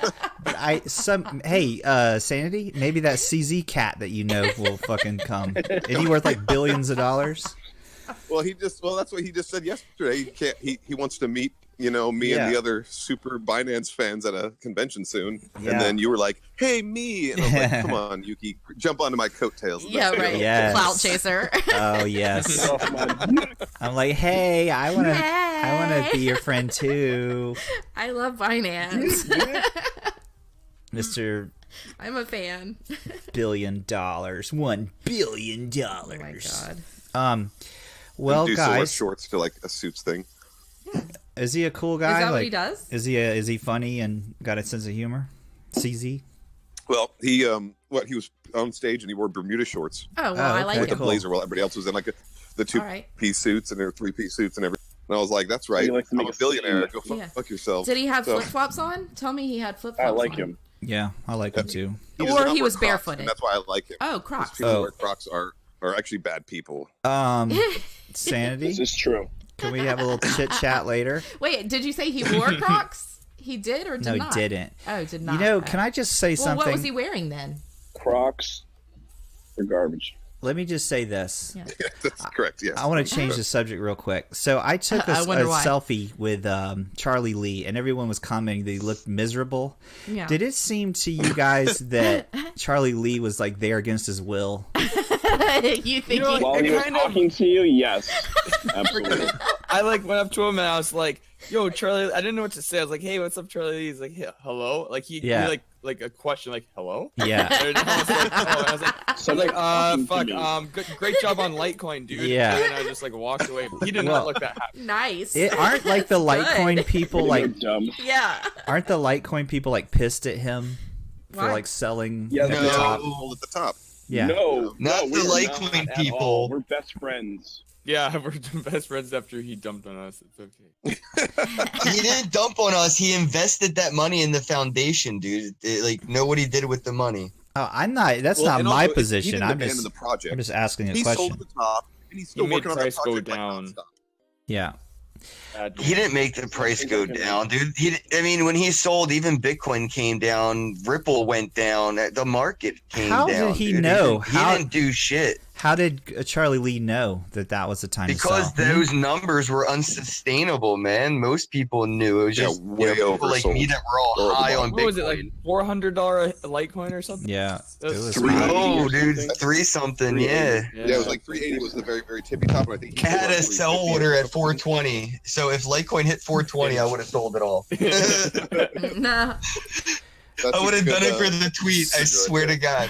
But Sanity, maybe that CZ cat that you know will fucking come. Is he worth like billions of dollars? Well, that's what he just said yesterday. He wants to meet, me and the other super Binance fans at a convention soon. Yeah. And then you were like, "Hey, me!" And I was like, "Come on, Yuki, jump onto my coattails." Yeah, right. Yes. Clout chaser. Oh yes. I'm like, hey, I wanna be your friend too. I love Binance. Mr. I'm a fan. $1 billion. $1 billion. Oh my god. Well, Well, do guys, wear shorts to like a suits thing. is he a cool guy? Is that what he does? Is he funny and got a sense of humor? CZ? Well, he was on stage and he wore Bermuda shorts Oh well, I like with it. a blazer while everybody else was in like the two-piece suits and their three-piece suits and everything. And I was like, "That's right. I'm a billionaire. Go fuck yourself." Did he have flip flops on? Tell me he had flip flops. I like on. him. Yeah, I like him too. Or he was Crocs, barefooted. and that's why I like him. Oh, Crocs. People who wear Crocs are actually bad people. Sanity. This is true. Can we have a little chit chat later? Wait, did you say he wore Crocs? He did or did not? No, he didn't. Oh, did not. Can I just say something? What was he wearing then? Crocs are garbage. Let me just say this. Yeah. That's correct. Yes. I want to change the subject real quick. So I took a selfie with Charlie Lee, and everyone was commenting that he looked miserable. Yeah. Did it seem to you guys that Charlie Lee was like there against his will? You think While he was talking to you, yes. Absolutely. I went up to him and I was like, "Yo, Charlie," I didn't know what to say. I was like, "Hey, what's up, Charlie?" He's like, "Hey, hello?" Like he like a question, like "Hello?" Yeah. And I was like, fuck, great job on Litecoin, dude. Yeah. And I just like walked away. He did not look that happy. Nice. Aren't like the Litecoin people like dumb. Yeah. Aren't the Litecoin people like pissed at him for like selling at the top? at the top. Yeah. No, not the Litecoin people. We're best friends. Yeah, we're best friends after he dumped on us. It's okay. He didn't dump on us. He invested that money in the foundation, dude. Nobody did with the money. Oh, I'm not. That's not my position. I'm just asking a he question. Sold the top, and he's still working on the project go down. Yeah. He didn't make the price go down, dude. When he sold, even Bitcoin came down. Ripple went down. The market came down. How did he know? He didn't do shit. How did Charlie Lee know that was the time to sell? Because those numbers were unsustainable, man. Most people knew. It was just way people like me that were all high on Bitcoin. What was it, like $400 Litecoin or something? Yeah. It was dude, 3 something, yeah. Yeah, it was like 380 was the very, very tippy top. And I think he had a sell order at 420. So if Litecoin hit 420, I would have sold it all. No. I would have done it for the tweet. I swear to God.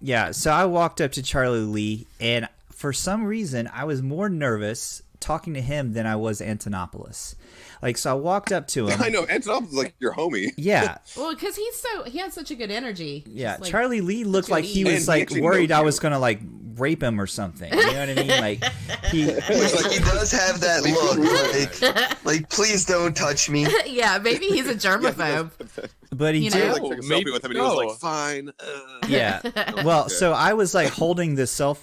Yeah, so I walked up to Charlie Lee, and for some reason, I was more nervous talking to him than I was Antonopoulos. So I walked up to him. I know, Antonopoulos is like your homie. Yeah. Well, because he had such a good energy. Yeah, Charlie Lee looked like he was worried I was gonna rape him or something. You know what I mean? He does have that look. Like please don't touch me. Yeah, maybe he's a germaphobe. But he did. Like, took a selfie with him, and he was like, "Fine." Yeah. Well, so I was like holding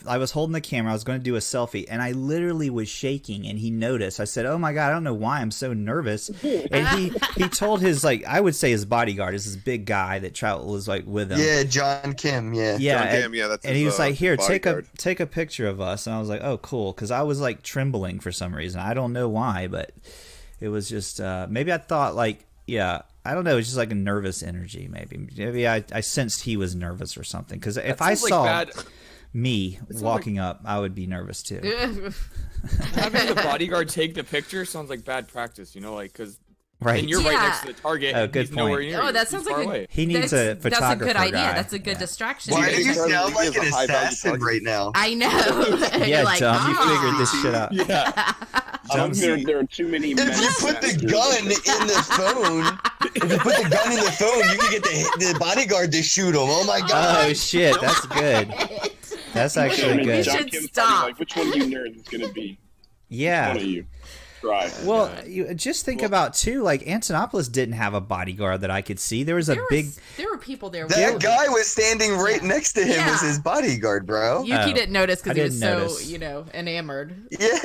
I was holding the camera. I was going to do a selfie, and I literally was shaking. And he noticed. I said, "Oh my god, I don't know why I'm so nervous." And he told his I would say his bodyguard is this big guy that was like with him. Yeah, John Kim. Yeah. Yeah. John Kim, yeah. That's and his, he was like, "Here, bodyguard. take a picture of us." And I was like, "Oh, cool," because I was like trembling for some reason. I don't know why, but it was just maybe I thought I don't know. It's just like a nervous energy. Maybe I sensed he was nervous or something. Because if I saw me walking up, I would be nervous too. Having the bodyguard take the picture sounds like bad practice, because right. And you're right next to the target. Oh, good point. Oh, that sounds like he needs a photographer. That's a good idea. Guy. That's a good distraction. Why do you sound like an assassin right now? I know. Yeah, John, you figured this shit out. Yeah. There are too many. If you put the gun in the phone, you can get the bodyguard to shoot him. Oh my god! Oh shit, that's good. That's actually good. You should stop. Like, which one of you nerds is gonna be? Yeah. Which one of you? Right. Well, you just think about too. Like Antonopoulos didn't have a bodyguard that I could see. There was There were people there. That guy was standing right next to him as his bodyguard, bro. Yuki didn't notice because he was notice. so enamored. Yeah.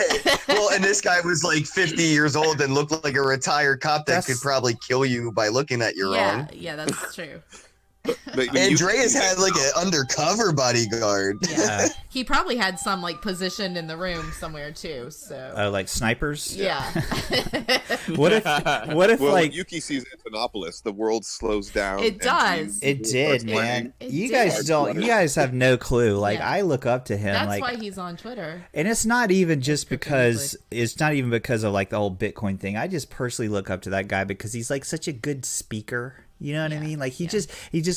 Well, and this guy was like 50 years old and looked like a retired cop that could probably kill you by looking at you wrong. Yeah, that's true. Andreas had like an undercover bodyguard. Yeah. He probably had some positioned in the room somewhere too. So like snipers. Yeah. What if when Yuki sees Antonopoulos, the world slows down. It does. It did, man. You guys have no clue. I look up to him. That's why he's on Twitter. And it's not even just because of the whole Bitcoin thing. I just personally look up to that guy because he's like such a good speaker. You know what I mean? Like he just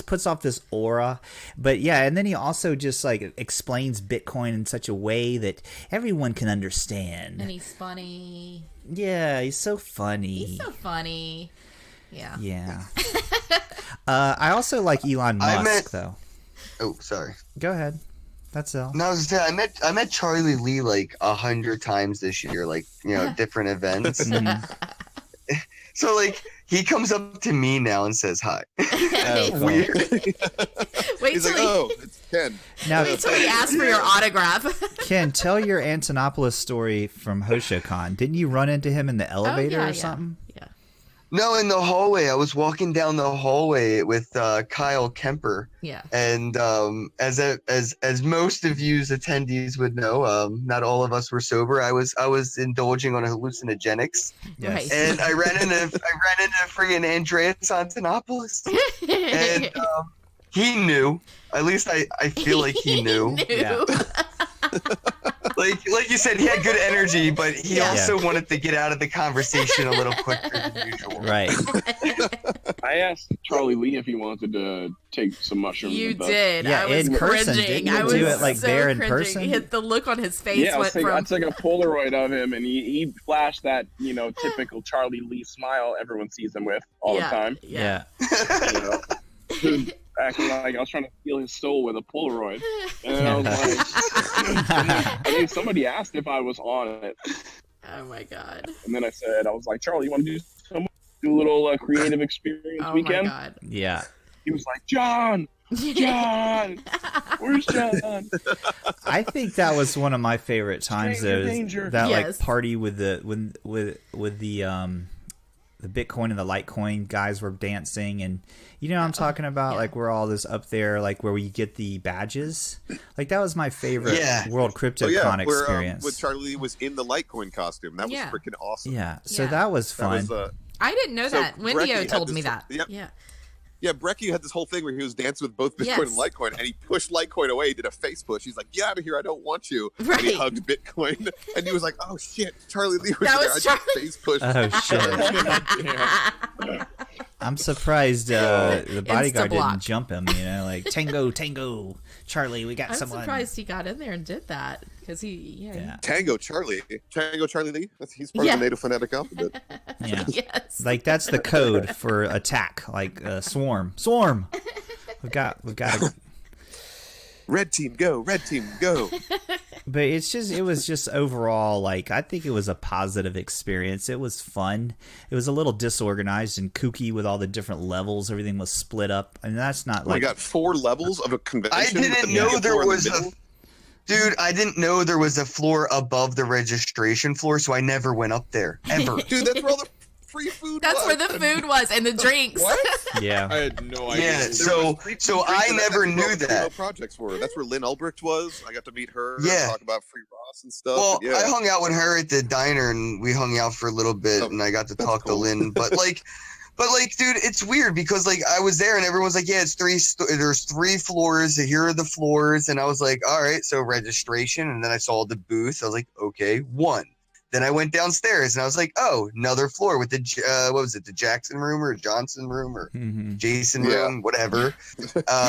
puts off this aura. But yeah, and then he also just explains Bitcoin in such a way that everyone can understand. And he's funny. Yeah, he's so funny. He's so funny. Yeah. Yeah. I also like Elon Musk though. Oh, sorry. Go ahead. That's all. No, I was gonna say, I met Charlie Lee 100 times this year, different events. So he comes up to me now and says hi. Weird. He's like, "Oh, it's Ken." Now, wait till he asks for your autograph. Ken, tell your Antonopoulos story from HoshoCon. Didn't you run into him in the elevator or something? Yeah. No, in the hallway. I was walking down the hallway with Kyle Kemper. Yeah. And as most of you's attendees would know, not all of us were sober. I was indulging on hallucinogenics. Yes. Right. And I ran into freaking Andreas Antonopoulos. And he knew. At least I feel like he knew. Yeah. Like you said, he had good energy, but he also wanted to get out of the conversation a little quicker than usual. Right. I asked Charlie Lee if he wanted to take some mushrooms. You did. Yeah, I was in person. cringing. Didn't you do it there in person? Hit the look on his face. Yeah, I took a Polaroid of him, and he flashed that typical Charlie Lee smile everyone sees him with all the time. Yeah. Acting like I was trying to steal his soul with a Polaroid. And I was like, I think somebody asked if I was on it. Oh my god. And then I was like, Charlie, you want to do a little creative experience weekend? Oh my god. Yeah. He was like, John, where's John? I think that was one of my favorite times. Danger. That party with the Bitcoin and the Litecoin guys were dancing, and you know what I'm talking about, we're all this up there, where we get the badges. That was my favorite World CryptoCon experience. When Charlie was in the Litecoin costume, that was freaking awesome. Yeah, so that was fun. I didn't know that. Wendio told me that. Yep. Yeah. Yeah, Brecky had this whole thing where he was dancing with both Bitcoin and Litecoin, and he pushed Litecoin away. He did a face push. He's like, "Get out of here! I don't want you." Right. And he hugged Bitcoin, and he was like, "Oh shit, Charlie Lee was That there." was I just face pushed. Oh shit! I'm surprised the bodyguard didn't jump him. Tango, Charlie, we got someone. I'm surprised he got in there and did that because Tango Charlie Lee. He's part of the Native Phonetic Alphabet. Yeah. Yes. That's the code for attack, swarm. We've got to. Red team, go! Red team, go! But it was just overall, like, I think it was a positive experience. It was fun. It was a little disorganized and kooky with all the different levels. Everything was split up. And that's not like... I got 4 levels of a convention. I didn't know there was a... Dude, I didn't know there was a floor above the registration floor, so I never went up there, ever. Dude, that's where all the free food That's was. where the food was and the drinks. What? Yeah. I had no idea. Yeah, so I never knew that. Projects were. That's where Lynn Ulbricht was. I got to meet her. Yeah. Talk about Free Ross and stuff. Well, yeah. I hung out with her at the diner, and we hung out for a little bit, and I got to talk to Lynn. But dude, it's weird because like I was there, and everyone's like, "Yeah, it's there's 3 floors. Here are the floors." And I was like, "All right, so registration." And then I saw the booth. I was like, "Okay, 1." Then I went downstairs and I was like, oh, another floor with the, what was it, the Jackson room or Johnson room or Jason room, whatever.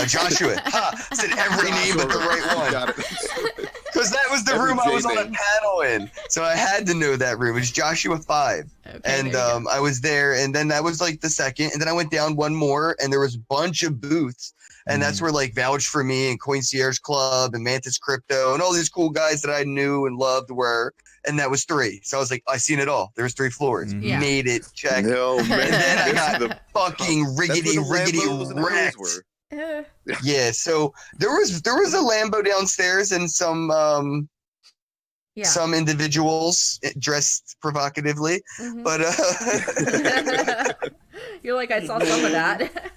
Joshua. Ha! I said every name but the right one. Because that was the room I was on a panel in. So I had to know that room. It's Joshua 5. Okay, and I was there, and then that was like the second. And then I went down one more, and there was a bunch of booths. And that's where like Vouch for Me and Coincierge Club and Mantis Crypto and all these cool guys that I knew and loved were. And that was 3. So I was like, I seen it all. There was 3 floors. Yeah. Made it. Check. No, man. And then I got fucking riggedy wrecked. Yeah. So there was a Lambo downstairs and some individuals dressed provocatively, but you're like, I saw some of that.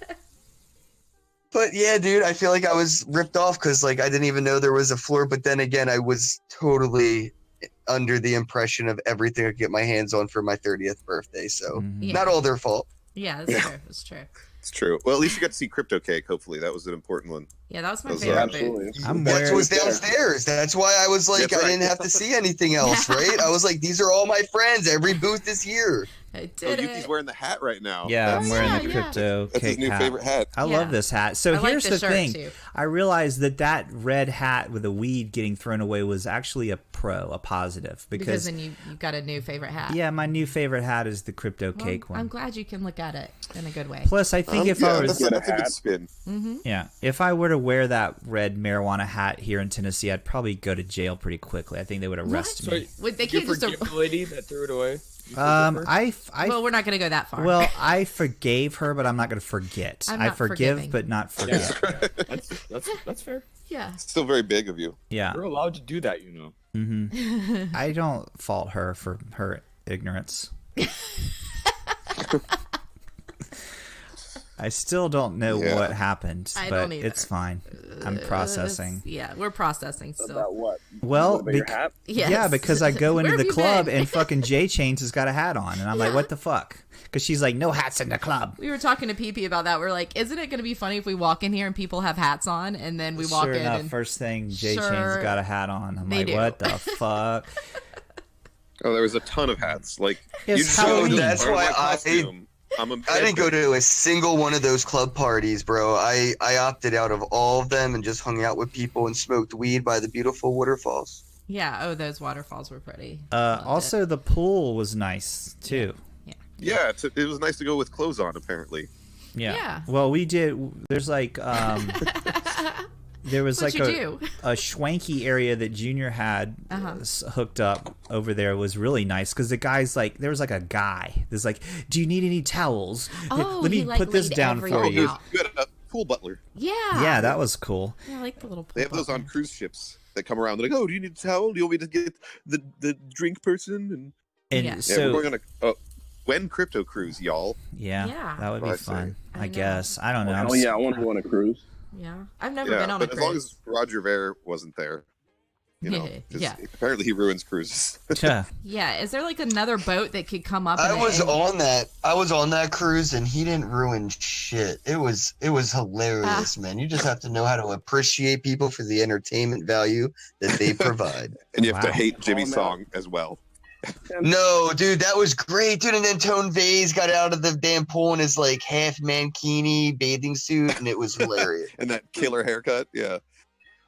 But yeah, dude, I feel like I was ripped off because like I didn't even know there was a floor. But then again, I was totally under the impression of everything I could get my hands on for my 30th birthday. So not all their fault. Yeah, that's true. That's true. It's true. Well, at least you got to see Crypto Cake. Hopefully, that was an important one. Yeah, that was my favorite booth. That was downstairs. That's why I was like, I didn't have to see anything else, right? I was like, these are all my friends. Every booth is here. I did Yuki's wearing the hat right now. Yeah, I'm wearing the Crypto Cake That's his new favorite hat. I love this hat. So here's the thing. Too. I realized that red hat with the weed getting thrown away was actually a positive. Because then you got a new favorite hat. Yeah, my new favorite hat is the Crypto Cake one. I'm glad you can look at it in a good way. Plus, I think if I was... That's a good spin. Yeah, if I were to wear that red marijuana hat here in Tennessee, I'd probably go to jail pretty quickly. I think they would arrest me. So they can't just the lady that threw it away. Well, we're not going to go that far. Well, I forgave her, but I'm not going to forget. I forgive, but not forget. Yeah. That's fair. Yeah. Still very big of you. Yeah. You're allowed to do that, you know. I don't fault her for her ignorance. I still don't know what happened, but it's fine. I'm processing. Yeah, we're processing still. About what? Well, your hat? Yes. Yeah, because I go into the club been? and fucking J Chains has got a hat on, and I'm like, what the fuck? Because she's like, no hats in the club. We were talking to PP about that. We're like, isn't it going to be funny if we walk in here and people have hats on, and then we walk in and first thing J Chains got a hat on. I'm like, what the fuck? Oh, there was a ton of hats. Like, it's Halloween. That's why I didn't go to a single one of those club parties, bro. I opted out of all of them and just hung out with people and smoked weed by the beautiful waterfalls. Yeah. Oh, those waterfalls were pretty. Also, the pool was nice too. Yeah, it was nice to go with clothes on, apparently. Yeah. Well, we did. There's like there was like a schwanky area that Junior had hooked up over there. Was really nice because the guy's like, there was like a guy that's like, do you need any towels? Let me put this down for you. You had a pool butler. Yeah, that was cool. Yeah, I like the little pool They have those on cruise ships that come around. They're like, oh, do you need a towel? Do you want me to get the drink person? And so we're going on a when crypto cruise, y'all. Yeah, that would be fun. I guess. I don't know. Oh yeah, I want to go on a cruise. Yeah, I've never been on a cruise. As long as Roger Ver wasn't there, you know. Apparently he ruins cruises. Yeah, is there like another boat that could come up? I was on that cruise and he didn't ruin shit. It was hilarious, man. You just have to know how to appreciate people for the entertainment value that they provide. And you have to hate Jimmy's song as well. No, dude, that was great, dude. And then Tone Vase got out of the damn pool in his like half mankini bathing suit, and it was hilarious. And that killer haircut, yeah.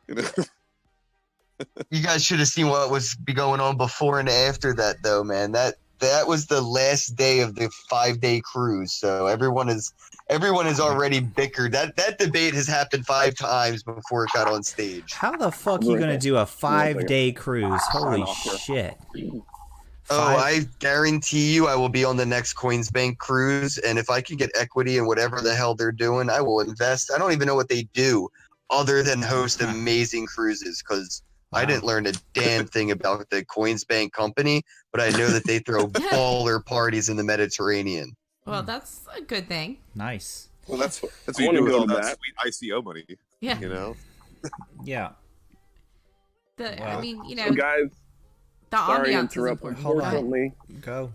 You guys should have seen what was going on before and after that, though, man. That that was the last day of the 5-day cruise. So everyone is already bickered. That debate has happened 5 times before it got on stage. How the fuck are you gonna do a 5-day cruise? Holy shit! I guarantee you I will be on the next Coinsbank cruise, and if I can get equity in whatever the hell they're doing, I will invest. I don't even know what they do other than host amazing cruises, because I didn't learn a damn thing about the Coinsbank company, but I know that they throw baller parties in the Mediterranean. Well, that's a good thing. Nice. Well, that's what you do with all that sweet ICO money. Yeah. You know? Yeah. I mean, you know, So guys, the sorry to ambiance is interrupt. important. Unfortunately, Go.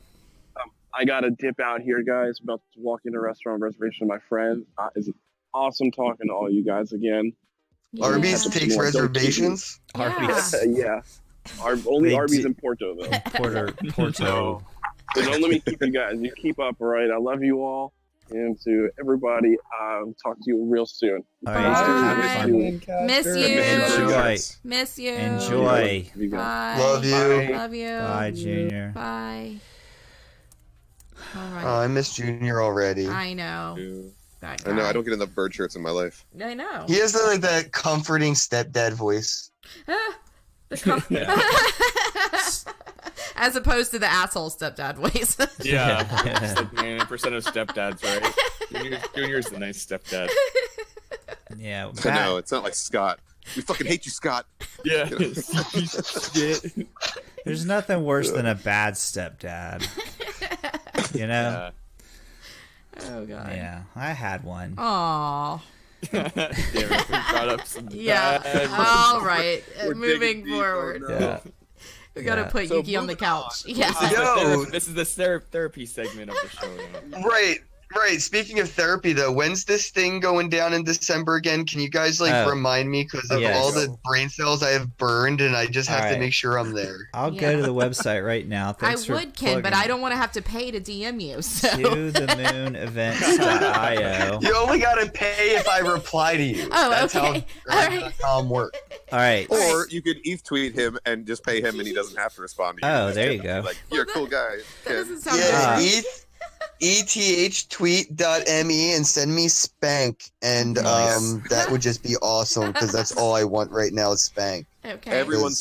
I gotta dip out here, guys. About to walk into a restaurant reservation with my friend. It's awesome talking to all you guys again. Yeah. Arby's takes reservations? Yeah. Arby's. Yeah. Only They Arby's do- in Porto, though. Porto. So don't let me keep you guys. You keep up, all right? I love you all. And to everybody, talk to you real soon. All right. Have fun. Miss you. Enjoy. Miss you. Enjoy. Bye. Love you. Love you. Bye, Junior. Bye. All right. Oh, I miss Junior already. I know. That guy. I know. I don't get enough bird shirts in my life. I know. He has like that comforting stepdad voice. As opposed to the asshole stepdad voice. Yeah, it's like 90% of stepdads, right? Junior's the nice stepdad. Yeah. I know. It's not like Scott. We fucking hate you, Scott. Yeah. There's nothing worse than a bad stepdad. You know? Oh god. Yeah. I had one. Aww. Damn it, we brought up some Yeah. bad- All right. We're Moving digging deep. forward. Oh, no. Yeah. We gotta Yeah. put So Yuki on the moving couch. on. Yeah. Yo. This is the therapy segment of the show. Yeah. Right. Speaking of therapy, though, when's this thing going down in December again? Can you guys remind me, because of Yes. all the brain cells I have burned, and I just have All to right. make sure I'm there. I'll go to the website right now. Thanks I for would, Ken, but plugging I don't want to have to pay to DM you. So. To the moon events.io. You only gotta pay if I reply to you. Oh, That's okay. how All right. com works. All right. Or you could ETH tweet him and just pay him, and he doesn't have to respond to you. Oh, Just there you be go. Like, you're a cool guy. That Ken. doesn't sound Yeah, good. ethtweet.me and send me spank, and Nice. that would just be awesome, because that's all I want right now is spank. Okay. Everyone Because-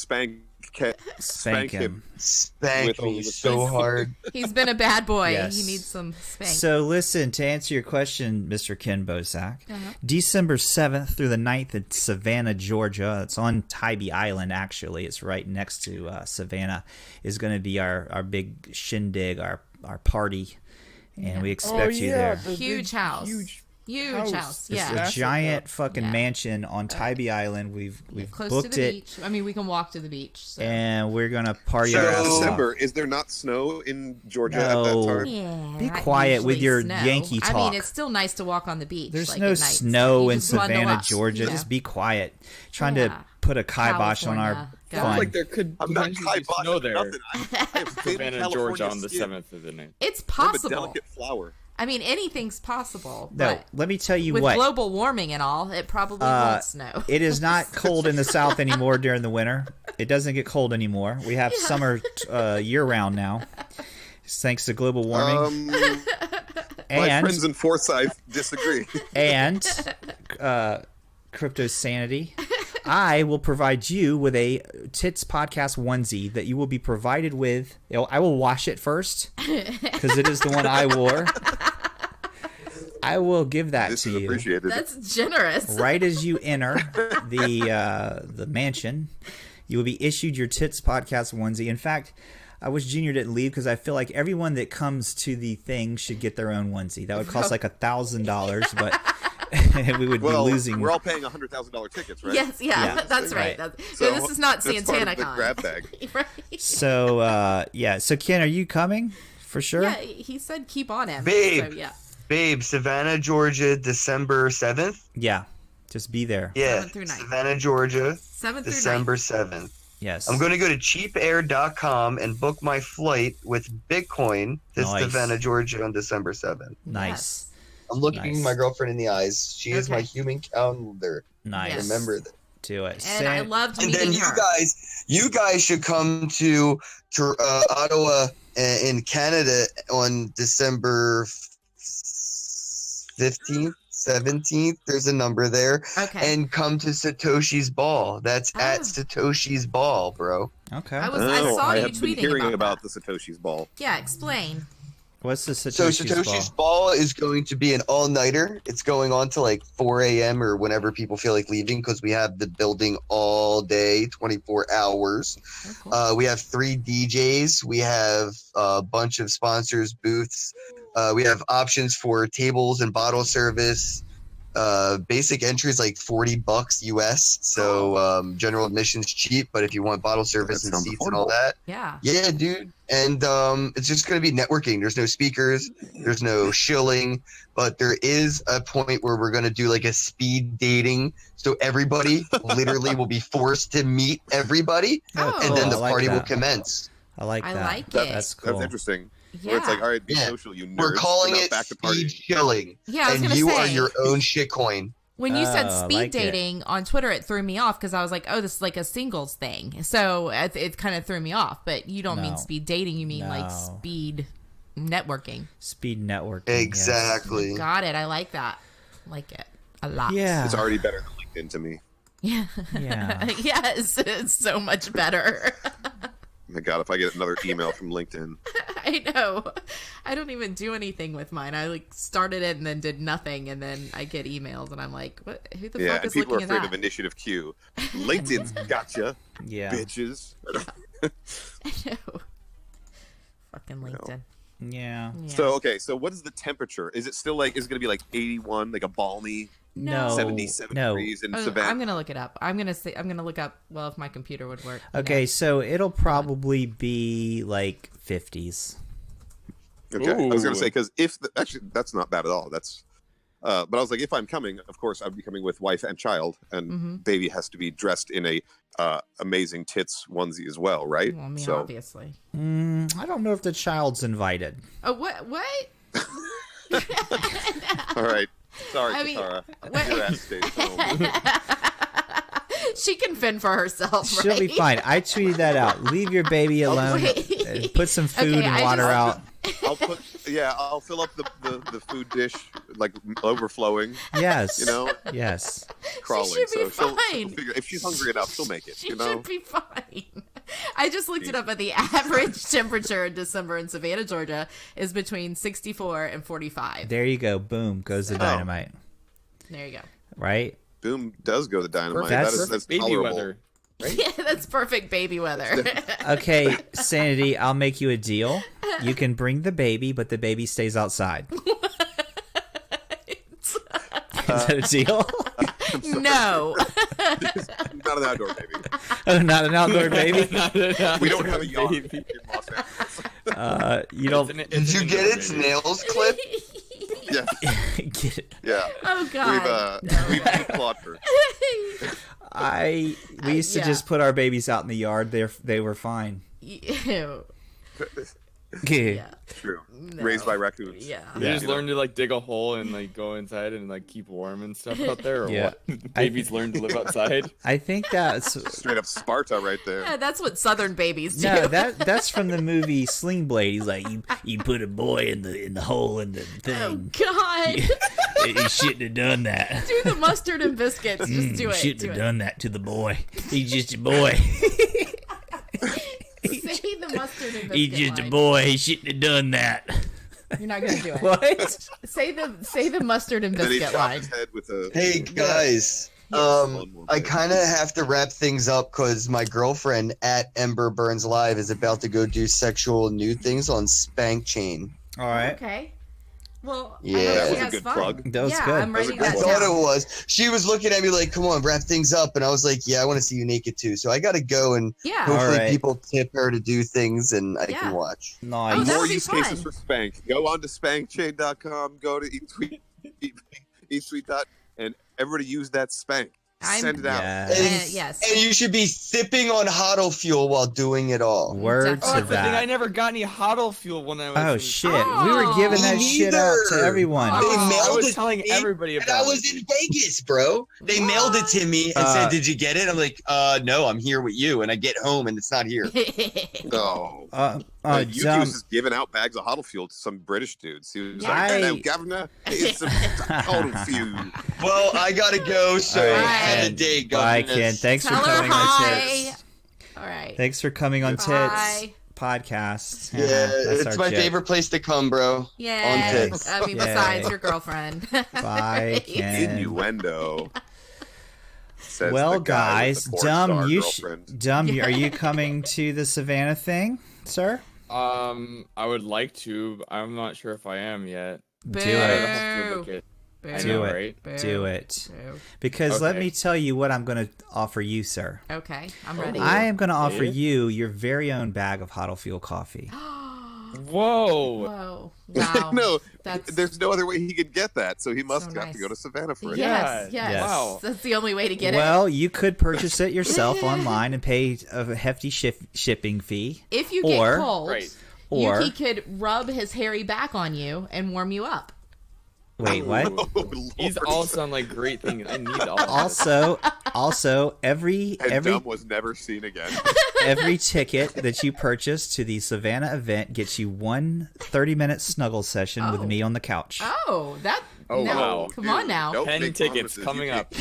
Spank him. Spank With all me the so spank. hard. He's been a bad boy. Yes. He needs some spank. So listen, to answer your question, Mr. Ken Bosak, December 7th through the 9th in Savannah, Georgia. It's on Tybee Island, actually. It's right next to Savannah. Is going to be our big shindig, our party. And we expect you there. Huge house. Huge house. It's Yeah. a giant fucking Yeah. mansion on Tybee Island. We've Close booked to the it, beach. I mean, we can walk to the beach. So. and we're gonna party So- our In asses off. December, is there not snow in Georgia at that No. time? Yeah, Be not quiet with usually your snow. Yankee I mean, talk. it's still nice to walk on the beach. There's like, no at night. snow You in just bundle Savannah, up, Georgia. you know? Just be quiet. Trying Yeah. to put a kibosh on our California. Sounds fun. like there could I'm not potentially be kiboshing snow there. nothing. I have Savannah, Georgia on the 7th of the 9th. It's I'm a possible. delicate flower. I mean, anything's possible. No, but let me tell you with what. global warming and all, it probably won't snow. It is not cold in the South anymore during the winter. It doesn't get cold anymore. We have summer year-round now, thanks to global warming. My and friends in Forsyth disagree. and Crypto Sanity. I will provide you with a Tits Podcast onesie that you will be provided with. I will wash it first because it is the one I wore. I will give that This to is you appreciated. That's generous. right as you enter the mansion. You will be issued your Tits Podcast onesie. In fact, I wish Junior didn't leave because I feel like everyone that comes to the thing should get their own onesie. That would cost like $1,000, but we would be losing. We're all paying $100,000 tickets, right? Yes, yeah, that's right. Right. So this is not that's part Santana of the Con. grab bag. Right? So So Ken, are you coming for sure? Yeah, he said keep on him. Babe. So, yeah. Babe, Savannah, Georgia, December 7th. Yeah. Just be there. Yeah, 7th through 9th. Savannah, Georgia, 7th through December 9th. 7th. Yes. I'm going to go to cheapair.com and book my flight with Bitcoin to Nice. Savannah, Georgia on December 7th. Nice. I'm looking Nice. my girlfriend in the eyes. She is my Okay. human calendar. Nice. Yes. Remember that. Do it. And I loved And meeting then her. you guys should come to Ottawa in Canada on December 15th, 17th. There's a number there. Okay. And come to Satoshi's Ball. That's at Satoshi's Ball, bro. Okay. I saw you have been tweeting hearing about the Satoshi's Ball. Yeah, explain. What's the Satoshi's So Satoshi's Ball is going to be an all-nighter. It's going on to like 4 a.m. or whenever people feel like leaving, because we have the building all day, 24 hours. Oh, cool. We have 3 DJs. We have a bunch of sponsors, booths. We have options for tables and bottle service. Basic entry is like $40 US. So general admission's cheap, but if you want bottle service and seats and all that, yeah, dude. And it's just gonna be networking. There's no speakers, there's no shilling, but there is a point where we're gonna do like a speed dating. So everybody literally will be forced to meet everybody, and then the party will commence. I like that. I like it. That's cool. That's interesting. Yeah. Where it's like, all right, be social, you nerds. We're calling it back to speed chilling. Yeah, I was and gonna you say, are your own shitcoin. when you said speed like dating on Twitter, it threw me off because I was like, oh, this is like a singles thing. So it kind of threw me off. But you don't mean speed dating. You mean like speed networking. Speed networking. Exactly. Yes. Got it. I like that. Like it a lot. Yeah. It's already better than LinkedIn to me. Yeah. Yeah. Yes, it's so much better. My God, if I get another email from LinkedIn. I know. I don't even do anything with mine. I like started it and then did nothing, and then I get emails, and I'm like, "What? Who the fuck And is people are looking at afraid that?" of Initiative Q. LinkedIn's gotcha. Yeah. Bitches. I know. Fucking LinkedIn. Yeah. So so what is the temperature? Is it still like? Is it gonna be like 81, like a balmy? No. 77 degrees in Savannah. I'm gonna look it up. I'm gonna look up. Well, if my computer would work. Okay, so it'll probably be like 50s. Okay, I was gonna say because actually that's not bad at all. That's, but I was like, if I'm coming, of course I'd be coming with wife and child, and baby has to be dressed in a amazing tits onesie as well, right? Well, I mean, obviously. I don't know if the child's invited. Oh, what? All right. Sorry, I mean, Katara. Your ass stays home. She can fend for herself, She'll right? be fine. I tweeted that out. Leave your baby alone. And put some food and water out. I'll fill up the food dish like overflowing. Yes. You know? Yes. Crawling. She should be she'll fine. figure, if she's hungry enough, she'll make it. She you know? should be fine. I just looked it up, at the average temperature in December in Savannah, Georgia is between 64 and 45. There you go. Boom goes the dynamite. There you go. Right? Boom does go the dynamite. That's baby tolerable. weather. Right? Yeah, that's perfect baby weather. Okay, Sanity, I'll make you a deal. You can bring the baby, but the baby stays outside. Is that a deal? No. Not an outdoor baby. Oh, not an outdoor baby? We don't have a yard in Los Angeles. You don't... Did you get its nails clipped? Yeah. Get it. Yeah. Oh, God. We've clawed her. We used to just put our babies out in the yard. They were fine. Ew. Yeah. True. No. Raised by raccoons. Yeah. You just learn to like dig a hole and like go inside and like keep warm and stuff out there, or Yeah. what? Babies learn to live outside. I think that's... Straight up Sparta right there. Yeah, that's what Southern babies do. No, that's from the movie Sling Blade. He's like, you put a boy in the hole in the thing. Oh, God. He shouldn't have done that. Do the mustard and biscuits. Just do it. Shouldn't Do have it. done that to the boy. He's just a boy. Say the mustard and biscuit He's just line. a boy. He shouldn't have done that. You're not gonna do it. What? Say the mustard and Then he biscuit chopped line. his head with a. Hey guys, I kind of have to wrap things up because my girlfriend at Ember Burns Live is about to go do sexual nude things on Spank Chain. All right. Okay. Well, Yeah. I hope That she was a has good fun. plug. That was yeah, good. I'm writing I that thought down. it was. She was looking at me like, "Come on, wrap things up," and I was like, "Yeah, I want to see you naked too." So I got to go, and Yeah. hopefully All right. people tip her to do things, and I Yeah. can watch. Nice. Oh, that More would be use fun. cases for Spank. Go on to spankchain.com. Go to eTweet. And everybody use that Spank. Send it out. Yeah. And, yes. and you should be sipping on Huddle Fuel while doing it all. Word Oh, to The thing, I that. never got any Huddle Fuel when I was. Oh in- shit! We were giving that Me shit out to neither. everyone. They Oh. I mailed was it telling to me, everybody and about I it. was in Vegas, bro. They mailed it to me and said, "Did you get it?" I'm like, "No, I'm here with you." And I get home and it's not here. No. Yuki was just giving out bags of huddle fuel to some British dudes. He was like, "Hello, governor, it's some huddle fuel." Well, I gotta go, so have a day, governor. Bye, Ken. Thanks for coming on Tits. All right. Thanks for coming on Tits podcast. Yeah, it's my favorite place to come, bro. Yeah. On Tits. I mean, besides your girlfriend. Bye, Ken. Innuendo. Well, guys, Dumb, are you coming to the Savannah thing, sir? I would like to. I'm not sure if I am yet. Boo. Do it. Do it. Because let me tell you what I'm going to offer you, sir. Okay, I'm ready. I am going to offer you your very own bag of Huddle Fuel coffee. Whoa. Wow. No, there's no other way he could get that, so he must have to go to Savannah for it. Yes. Wow. That's the only way to get it. Well, you could purchase it yourself online and pay a hefty shipping fee. If you get cold, or he could rub his hairy back on you and warm you up. Wait, what? These all sound like great things. I need all of it. Also, every Dumb was never seen again. Every ticket that you purchase to the Savannah event gets you one 30-minute snuggle session with me on the couch. Wow. Come on now. 10 tickets coming up.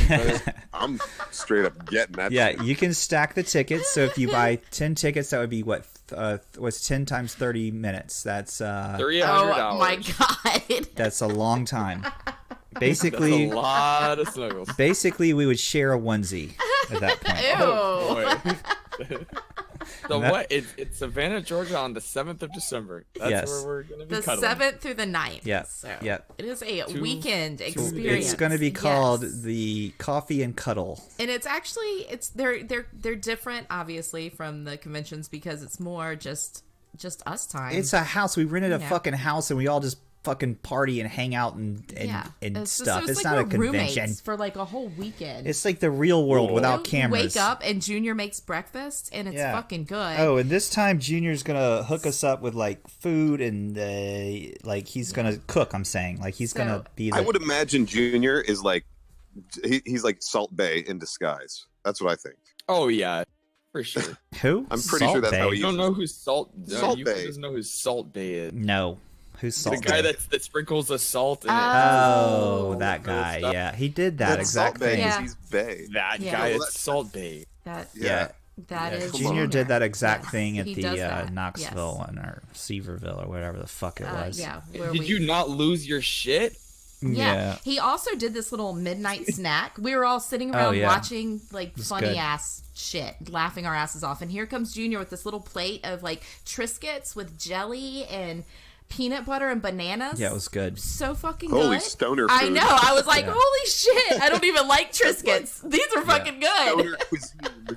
I'm straight up getting that. Yeah, you can stack the tickets. So if you buy 10 tickets, that would be what's 10 times 30 minutes? That's $300. Oh my god. That's a long time. Basically, that's a lot of snuggles. Basically, we would share a onesie at that point. Ew. Oh, so what? It's Savannah, Georgia on the 7th of December. That's where we're going to be cuddling. The 7th through the 9th. Yeah. So it is a weekend experience. It's going to be called the Coffee and Cuddle. And it's actually they're different obviously from the conventions because it's more just us time. It's a house. We rented a fucking house and we all just fucking party and hang out and stuff. It's not a convention for like a whole weekend. It's like the real world without cameras. Wake up and Junior makes breakfast and it's fucking good. Oh, and this time Junior's gonna hook us up with like food and like he's gonna cook. I'm saying like he's gonna be. I would imagine Junior is like he's like Salt Bae in disguise. That's what I think. Oh yeah. For sure. Who? I'm pretty sure that's how he. You don't know who Salt Bae doesn't know who Salt Bae is. No. Who's Salt the guy that sprinkles the salt in it. Oh, that guy. Yeah, he did that exact thing. He's Bae. That guy is Salt Bae. That is Junior did that exact thing at the Knoxville one or Seaverville or whatever the fuck it was. Did you not lose your shit? Yeah. He also did this little midnight snack. We were all sitting around watching like funny ass shit, laughing our asses off. And here comes Junior with this little plate of like Triscuits with jelly and peanut butter and bananas. Yeah, it was good. So fucking Holy good. stoner food. I know. I was like, holy shit. I don't even like Triscuits. These are fucking good.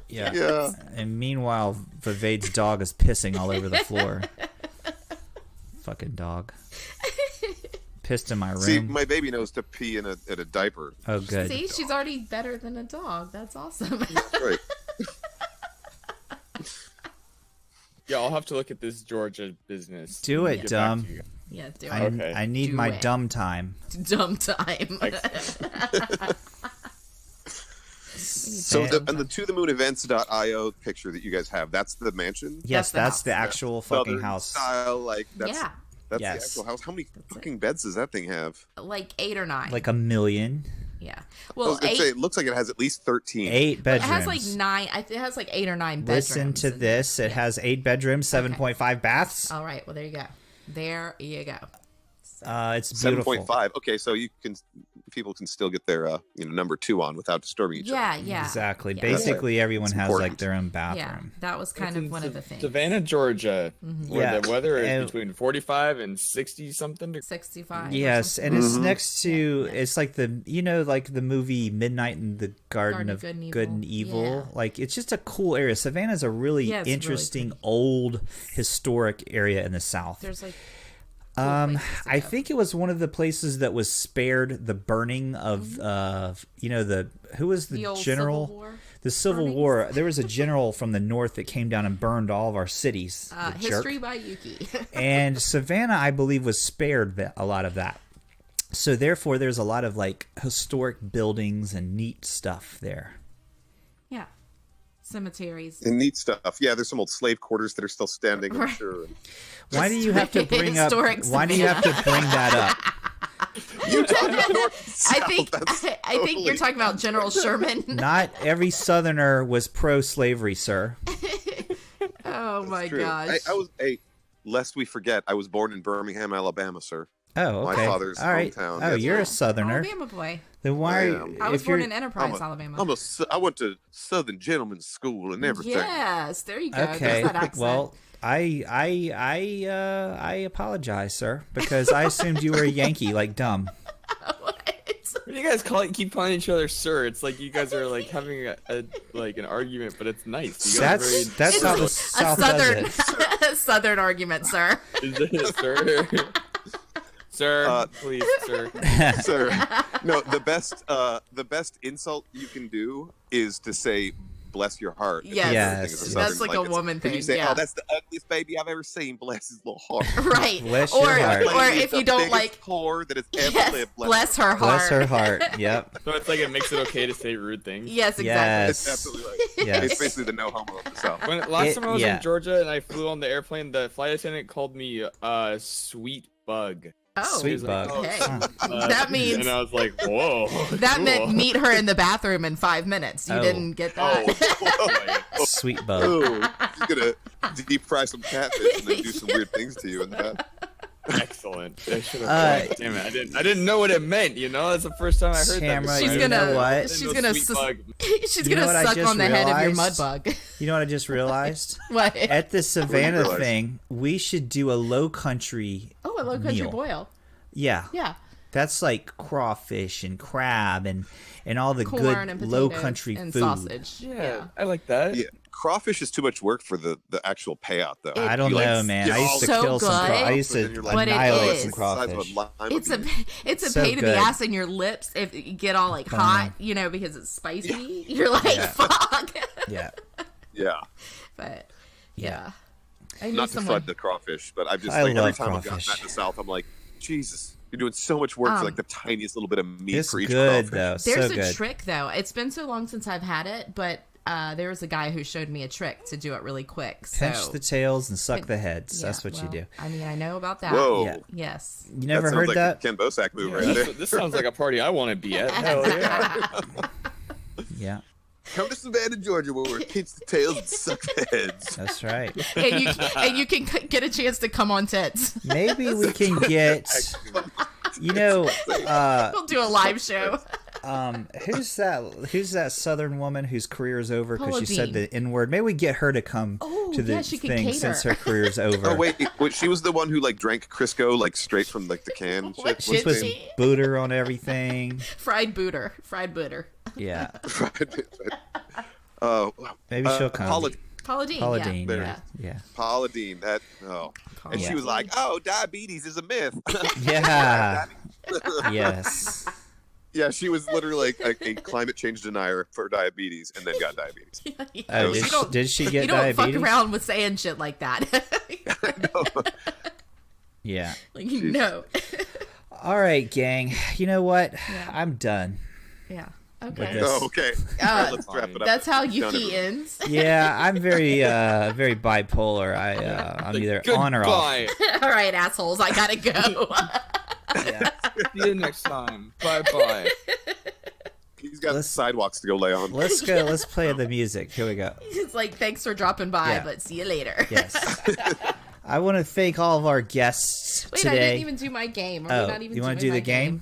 Yeah. And meanwhile, Vivade's dog is pissing all over the floor. Fucking dog. Pissed in my room. See, my baby knows to pee in a diaper. Oh, good. See, she's already better than a dog. That's awesome. Right. Yeah, I'll have to look at this Georgia business. Do it, Dumb. Yeah, do it. I need my dumb time. Dumb time. So the tothemoonevents.io picture that you guys have, that's the mansion? Yes, that's the actual fucking house. Style, like, that's the yes. actual house. How many fucking beds does that thing have? Like 8 or 9. Like 1 million. Yeah. Well, I was gonna say, it looks like it has at least 13. 8 bedrooms. It has like 9. It has like 8 or 9 bedrooms. Listen to this. It has 8 bedrooms, 7.5 baths. All right. Well, there you go. There you go. So. It's beautiful. 7.5. Okay, so people can still get their number 2 on without disturbing each other. Yeah. Exactly. Yeah. Basically, everyone has like their own bathroom. Yeah, that was kind of one of the things. Savannah, Georgia, where the weather is between 45 and 60 something. 65. Yes, and it's next to it's like like the movie Midnight in the Garden of Good and Evil. Yeah. Like it's just a cool area. Savannah's a really interesting old historic area in the South. There's like I think it was one of the places that was spared the burning of who was the general? Civil War? The Civil War. There was a general from the north that came down and burned all of our cities. History by Yuki. And Savannah, I believe, was spared a lot of that. So therefore, there's a lot of like historic buildings and neat stuff there. Yeah. cemeteries and neat stuff. Yeah, there's some old slave quarters that are still standing. I'm sure. Why do you have to bring up? Why do you have to bring that up? You talking about North and South, I think you're talking about General Sherman. Not every Southerner was pro-slavery, sir. Oh my gosh! I was lest we forget, I was born in Birmingham, Alabama, sir. Oh, okay. My father's hometown. Oh, you're a Southerner. Alabama boy. Then why? I was born in Enterprise, Alabama. I went to Southern Gentlemen's School and everything. Yes, there you go. Okay. That accent. Well, I apologize, sir, because I assumed you were a Yankee, like dumb. What do you guys keep calling each other sir? It's like you guys are like having an argument, but it's nice. You guys that's how the South does it. Southern argument, sir. Is it, sir? Sir, please, sir. Sir. No, the best insult you can do is to say bless your heart. Yes. That's like a woman thing. You say, oh, that's the ugliest baby I've ever seen. Bless his little heart. Right. Bless your heart. Or if you don't like whore that has ever lived. Bless her heart. Bless her heart. Yep. So it's like it makes it okay to say rude things. Yes, exactly. Yes. It's absolutely right. Yes. It's basically the no homo of the South. Last time I was in Georgia and I flew on the airplane, the flight attendant called me sweet bug. Oh, sweet bug. Okay. That means. And I was like, whoa. That meant meet her in the bathroom in 5 minutes. You didn't get that. Sweet bug. Ooh, she's gonna deep fry some catfish and then do some weird things to you in that. Excellent. Damn it! I didn't know what it meant. You know, that's the first time I heard that. She's gonna suck on the head of your mud bug. You know what I just realized? What? At the Savannah thing, we should do a low country. Oh, a low country meal. boil. Yeah. Yeah. That's like crawfish and crab and all the corn good and low country and food. Sausage. Yeah, I like that. Yeah. Crawfish is too much work for the actual payout, though. I don't know, man. I used to kill some. I used to annihilate some crawfish. It's a pain in the ass in your lips if you get all like hot, you know, because it's spicy. You're like, fuck. Yeah. Yeah. But yeah. Not to front the crawfish, but I've just like every time I've gotten back to the South, I'm like, Jesus. You're doing so much work for like the tiniest little bit of meat for each crawfish. Though. There's a trick though. It's been so long since I've had it, but there was a guy who showed me a trick to do it really quick. Pinch the tails and suck the heads. That's what you do. I mean, I know about that. Whoa. Yeah. Yes. You never heard that? Ken Bosak move right there. This sounds like a party I want to be at. Hell yeah. Yeah. Come to Savannah, Georgia, where we pinch the tails and suck the heads. That's right. and you can get a chance to come on tits. Maybe we can get, you know, we'll do a live show. Who's that Southern woman whose career is over because she said the N word? Maybe we get her to come to the thing since her career's over. Oh wait, she was the one who like drank Crisco like straight from like the can. She put some booter on everything. Fried booter. Yeah. Oh, maybe she'll come. Paula Deen. Yeah. Paula Deen. And she was like, "Oh, diabetes is a myth." Yeah. Yes. Yeah, she was literally like a climate change denier for diabetes, and then got diabetes. Did she get diabetes? You don't fuck around with saying shit like that. Yeah. Like, no. All right, gang. You know what? Yeah. I'm done. Yeah. Okay. Oh, okay. Right, let's wrap it up. That's how Yuki ends. Yeah, I'm very bipolar. I'm either on or off. All right, assholes. I gotta go. Yeah. See you next time. Bye. He's got sidewalks to go lay on. Let's go. Let's play the music. Here we go. It's like, thanks for dropping by, but see you later. Yes. I want to thank all of our guests today. I didn't even do my game. You want to do the game?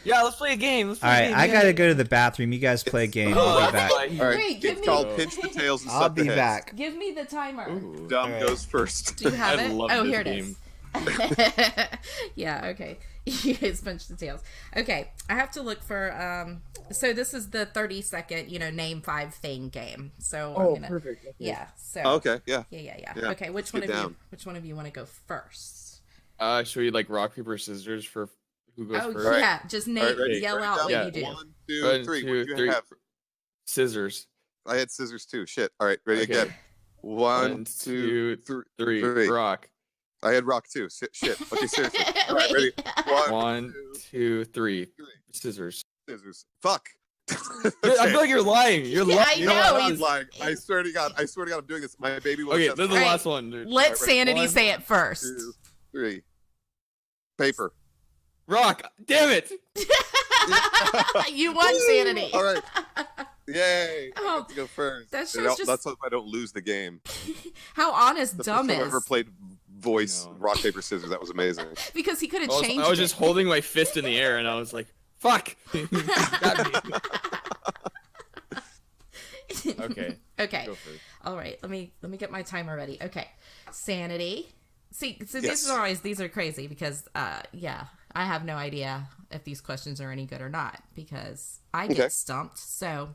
Yeah, let's play a game. All right, I gotta go to the bathroom. You guys play a game. I'll be back. All right, it's called Pinch the Tails and Suck the Heads. I'll be back. Give me the timer. Dumb goes first. Do you have it? Oh, here game. it is. Yeah, okay. You guys punch the tails. Okay, I have to look for, so this is the 30-second, name 5 thing game. So perfect. Okay. Yeah, so. Okay, yeah. Yeah. Okay, which one of you want to go first? Should we like rock, paper, scissors for who goes first? Oh, yeah, just yell out what you do. 1, 2, 3. What did you have? Scissors. I had scissors too. Shit. All right, ready again. 1, 2, 3. Rock. I had rock too. Shit. Okay, seriously. All right, ready? 1, 2, 3. Scissors. Fuck. I feel like you're lying. You're lying. I know. I'm lying. I swear to God, I'm doing this. My baby was. Okay, this is the last one, dude. Let Sanity say it first. 2, 3. Paper. Rock. Damn it. You won, Sanity. All right. Yay. I Oh, get to go first. that's That's how I don't lose the game. How honest The Dumb first time I is. ever played voice rock paper scissors. That was amazing. Because he could have changed. I was just holding my fist in the air, and I was like, "Fuck." Got me. Okay. Okay. Go first. All right. Let me get my timer ready. Okay. Sanity. See, so Yes. these are crazy because I have no idea if these questions are any good or not because I get stumped. So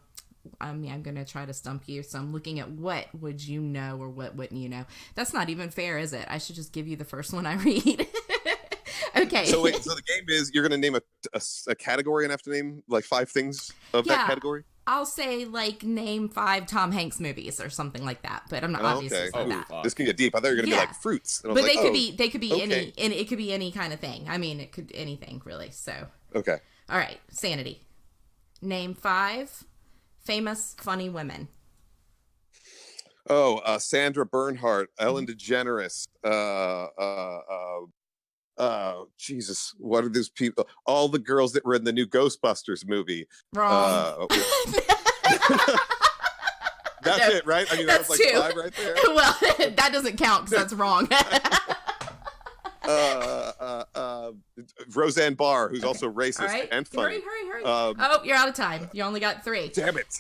I'm going to try to stump you. So I'm looking at what would you know or what wouldn't you know. That's not even fair, is it? I should just give you the first one I read. Okay. So wait, so the game is you're going to name a category and have to name like 5 things of that category? I'll say like name 5 Tom Hanks movies or something like that, but I'm not obviously say that. This can get deep. I thought you were going to be like fruits. And I was but like, they could be any, and it could be any kind of thing. I mean, it could anything really. So okay. All right, Sanity. Name 5 famous funny women. Oh, Sandra Bernhardt, Ellen DeGeneres, Jesus, what are these people? All the girls that were in the new Ghostbusters movie. Wrong. That's it, right? I mean, that's that was like 2. 5 right there. Well, that doesn't count because that's wrong. Roseanne Barr, who's also racist and funny. Hurry. Oh, you're out of time. You only got 3. Damn it.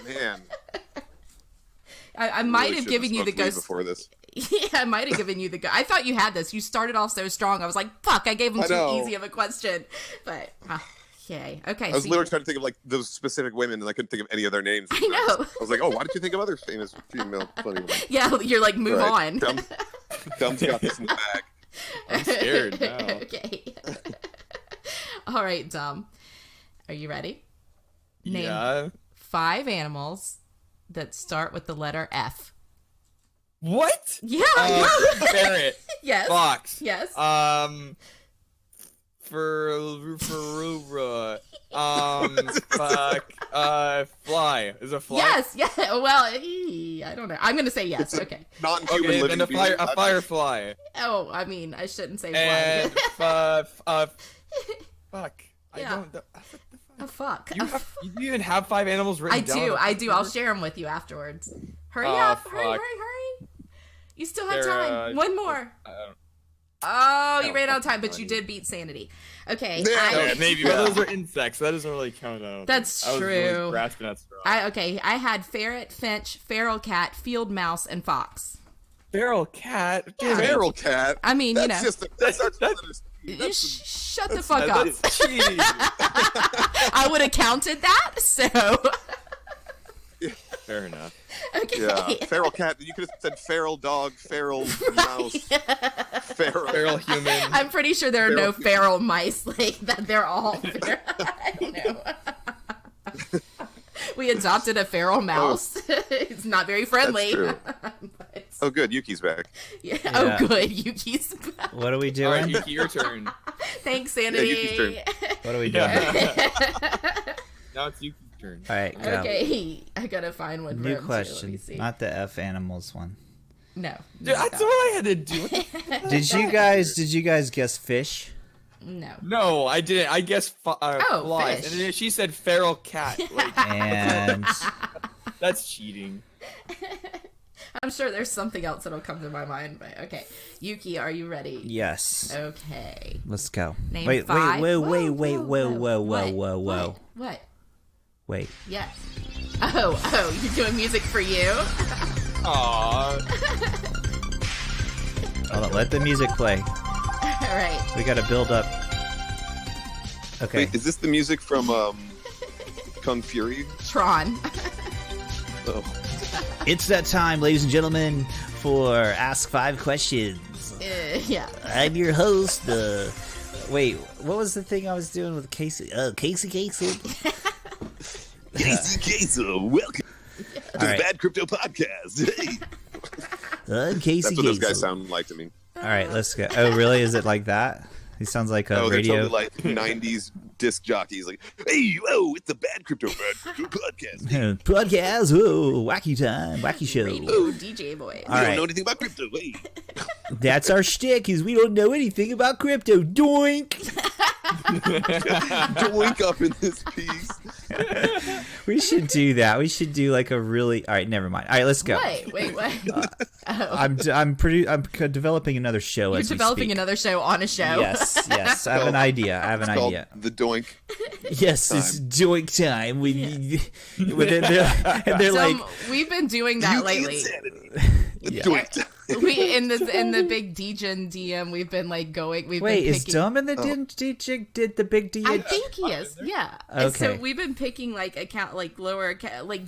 Man. I might have given you the ghost before this. Yeah, I might have given you the I thought you had this. You started off so strong. I was like, fuck, I gave him too easy of a question. But okay. Okay. I was literally trying to think of like those specific women and I couldn't think of any of their names. I know. I was like, oh, why did you think of other famous female funny women? Yeah, you're like, move on. Dumb's got this in the bag. I'm scared now. Okay. All right, Dumb. Are you ready? Name 5 animals that start with the letter F. What? Yeah. Ferret. Yes. Fox. Yes. Fly. Is a fly? Yes. Yeah. Well, I don't know. I'm gonna say yes. Okay. Non-human living then a firefly. Oh, I mean, I shouldn't say And fly. fuck. Yeah. I don't. Oh, fuck. You even have 5 animals written down? I do. I'll share them with you afterwards. Hurry up. Fuck. Hurry. You still have time. One more. You ran out of time, but you did beat Sanity. Okay. Maybe. But those are insects. That doesn't really count out. That's true. I was really grasping at straw. I had ferret, finch, feral cat, field mouse, and fox. Feral cat? Yeah. Feral cat? I mean, that's you know. Shut the fuck up. Jeez. I would have counted that, so. Fair enough. Okay. Yeah. Feral cat. You could have said feral dog, feral mouse, feral human. I'm pretty sure there are no feral mice like that. They're all feral. I know. We adopted a feral mouse. It's not very friendly. That's true. Oh, good. Yuki's back. Yeah. Oh, good. Yuki's back. What are we doing? All right, Yuki, your turn. Thanks, Sanity. Yeah, Yuki's turn. What are we doing? Now it's Yuki's turn. All right, go. Okay, I gotta find one. New question, not the F animals one. No. Dude, that's what I had to do. Did you guys guess fish? No. No, I didn't. I guessed flies, fish. and then she said feral cat. Like, And that's cheating. I'm sure there's something else that'll come to my mind, but okay. Yuki, are you ready? yes. Okay. Let's go. Name Wait, 5. whoa. What? Wait. Yes. Oh, you're doing music for you? Aww. Hold on, let the music play. All right. We gotta build up. Okay. Wait, is this the music from Kung Fury? Tron. Oh. It's that time, ladies and gentlemen, for Ask 5 Questions. Yeah. I'm your host. Wait, what was the thing I was doing with Casey? Casey. Casey, welcome to the Bad Crypto Podcast. Hey. I'm Casey. That's what those guys sound like to me. All right, let's go. Oh, really? Is it like that? He sounds like a radio. They're totally like 90s disc jockeys like, hey, oh, it's the Bad Crypto podcast. Podcast, oh, wacky time, wacky show. Radio DJ boy. We don't know anything about crypto. Hey. That's our shtick, is we don't know anything about crypto. Doink. Doink up in this piece. We should do that. We should do like a really. All right, never mind. All right, let's go. Wait. I'm developing another show. You're developing another show on a show. Yes. I have an idea. The Doink. Yes, time. It's Doink time. They're like, we've been doing that lately. Doink. We in the big Degen DM. We've been like going. Wait, is Dumb in the Degen did the big Degen? I think he is. Yeah. Okay. And so we've been picking like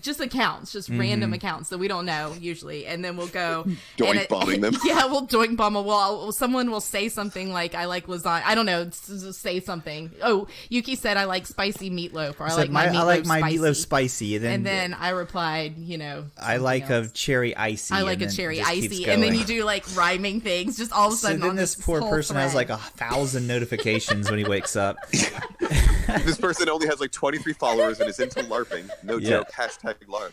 just accounts, just random accounts that we don't know usually, and then we'll go Doink bombing them. Yeah, we'll doink bomb a wall. Someone will say something like, "I like lasagna." I don't know. Say something. Oh, Yuki said, "I like spicy meatloaf," or "I like my meatloaf spicy." And then I replied, I like a cherry icy. I like a cherry icy, and then you do like rhyming things. Just all of a sudden, so then this poor person has like 1,000 notifications when he wakes up. This person only has like 23 followers and is into LARPing. No joke. Hashtag LARP.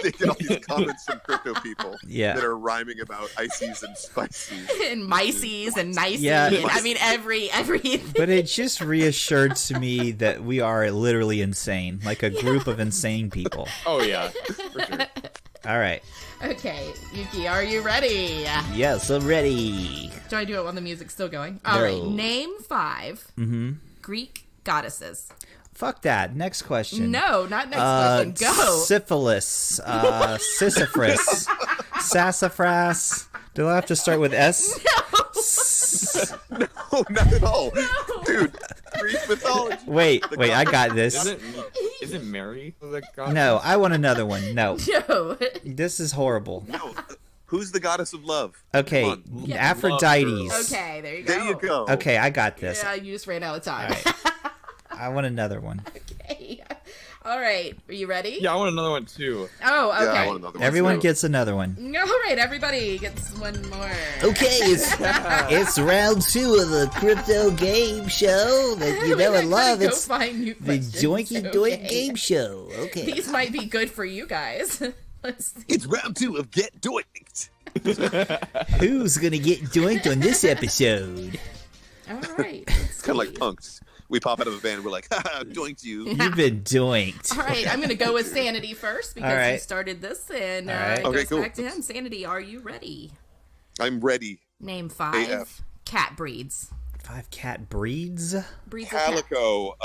They get all these comments from crypto people that are rhyming about ices and spices and mices and nicey. Yeah. And, I mean everything. But it just reassured to me that we are literally insane, like a group of insane people. Oh yeah, for sure. All right. Okay, Yuki, are you ready? Yes, I'm ready. Do I do it when the music's still going? All right. Name 5 Greek goddesses. Fuck that. Next question. No, not next question. Go. Syphilis, Sisyphus, Sassafras. Do I have to start with S? No, not at all. No. Dude, Greek mythology. Wait, I got this. Isn't Mary the goddess? No, I want another one. No. This is horrible. No. Who's the goddess of love? Okay, Aphrodite. Okay, there you go. There you go. Okay, I got this. Yeah, you just ran out of time. Right. I want another one. Okay. All right. Are you ready? Yeah, I want another one too. Oh, okay. Yeah, I want another one Everyone too. gets another one. All right, everybody gets one more. Okay, it's round 2 of the crypto game show that you know and love. It's the Doinky Doink game show. Okay. These might be good for you guys. Let's see. It's round 2 of Get Doinked. Who's gonna get doinked on this episode? All right. It's kind of like Punked. We pop out of a van, we're like, haha, doinked you. You've been doinked. All right, I'm going to go with Sanity first because you started this, and it goes back to him. Sanity, are you ready? I'm ready. Name 5 cat breeds. 5 cat breeds? Calico,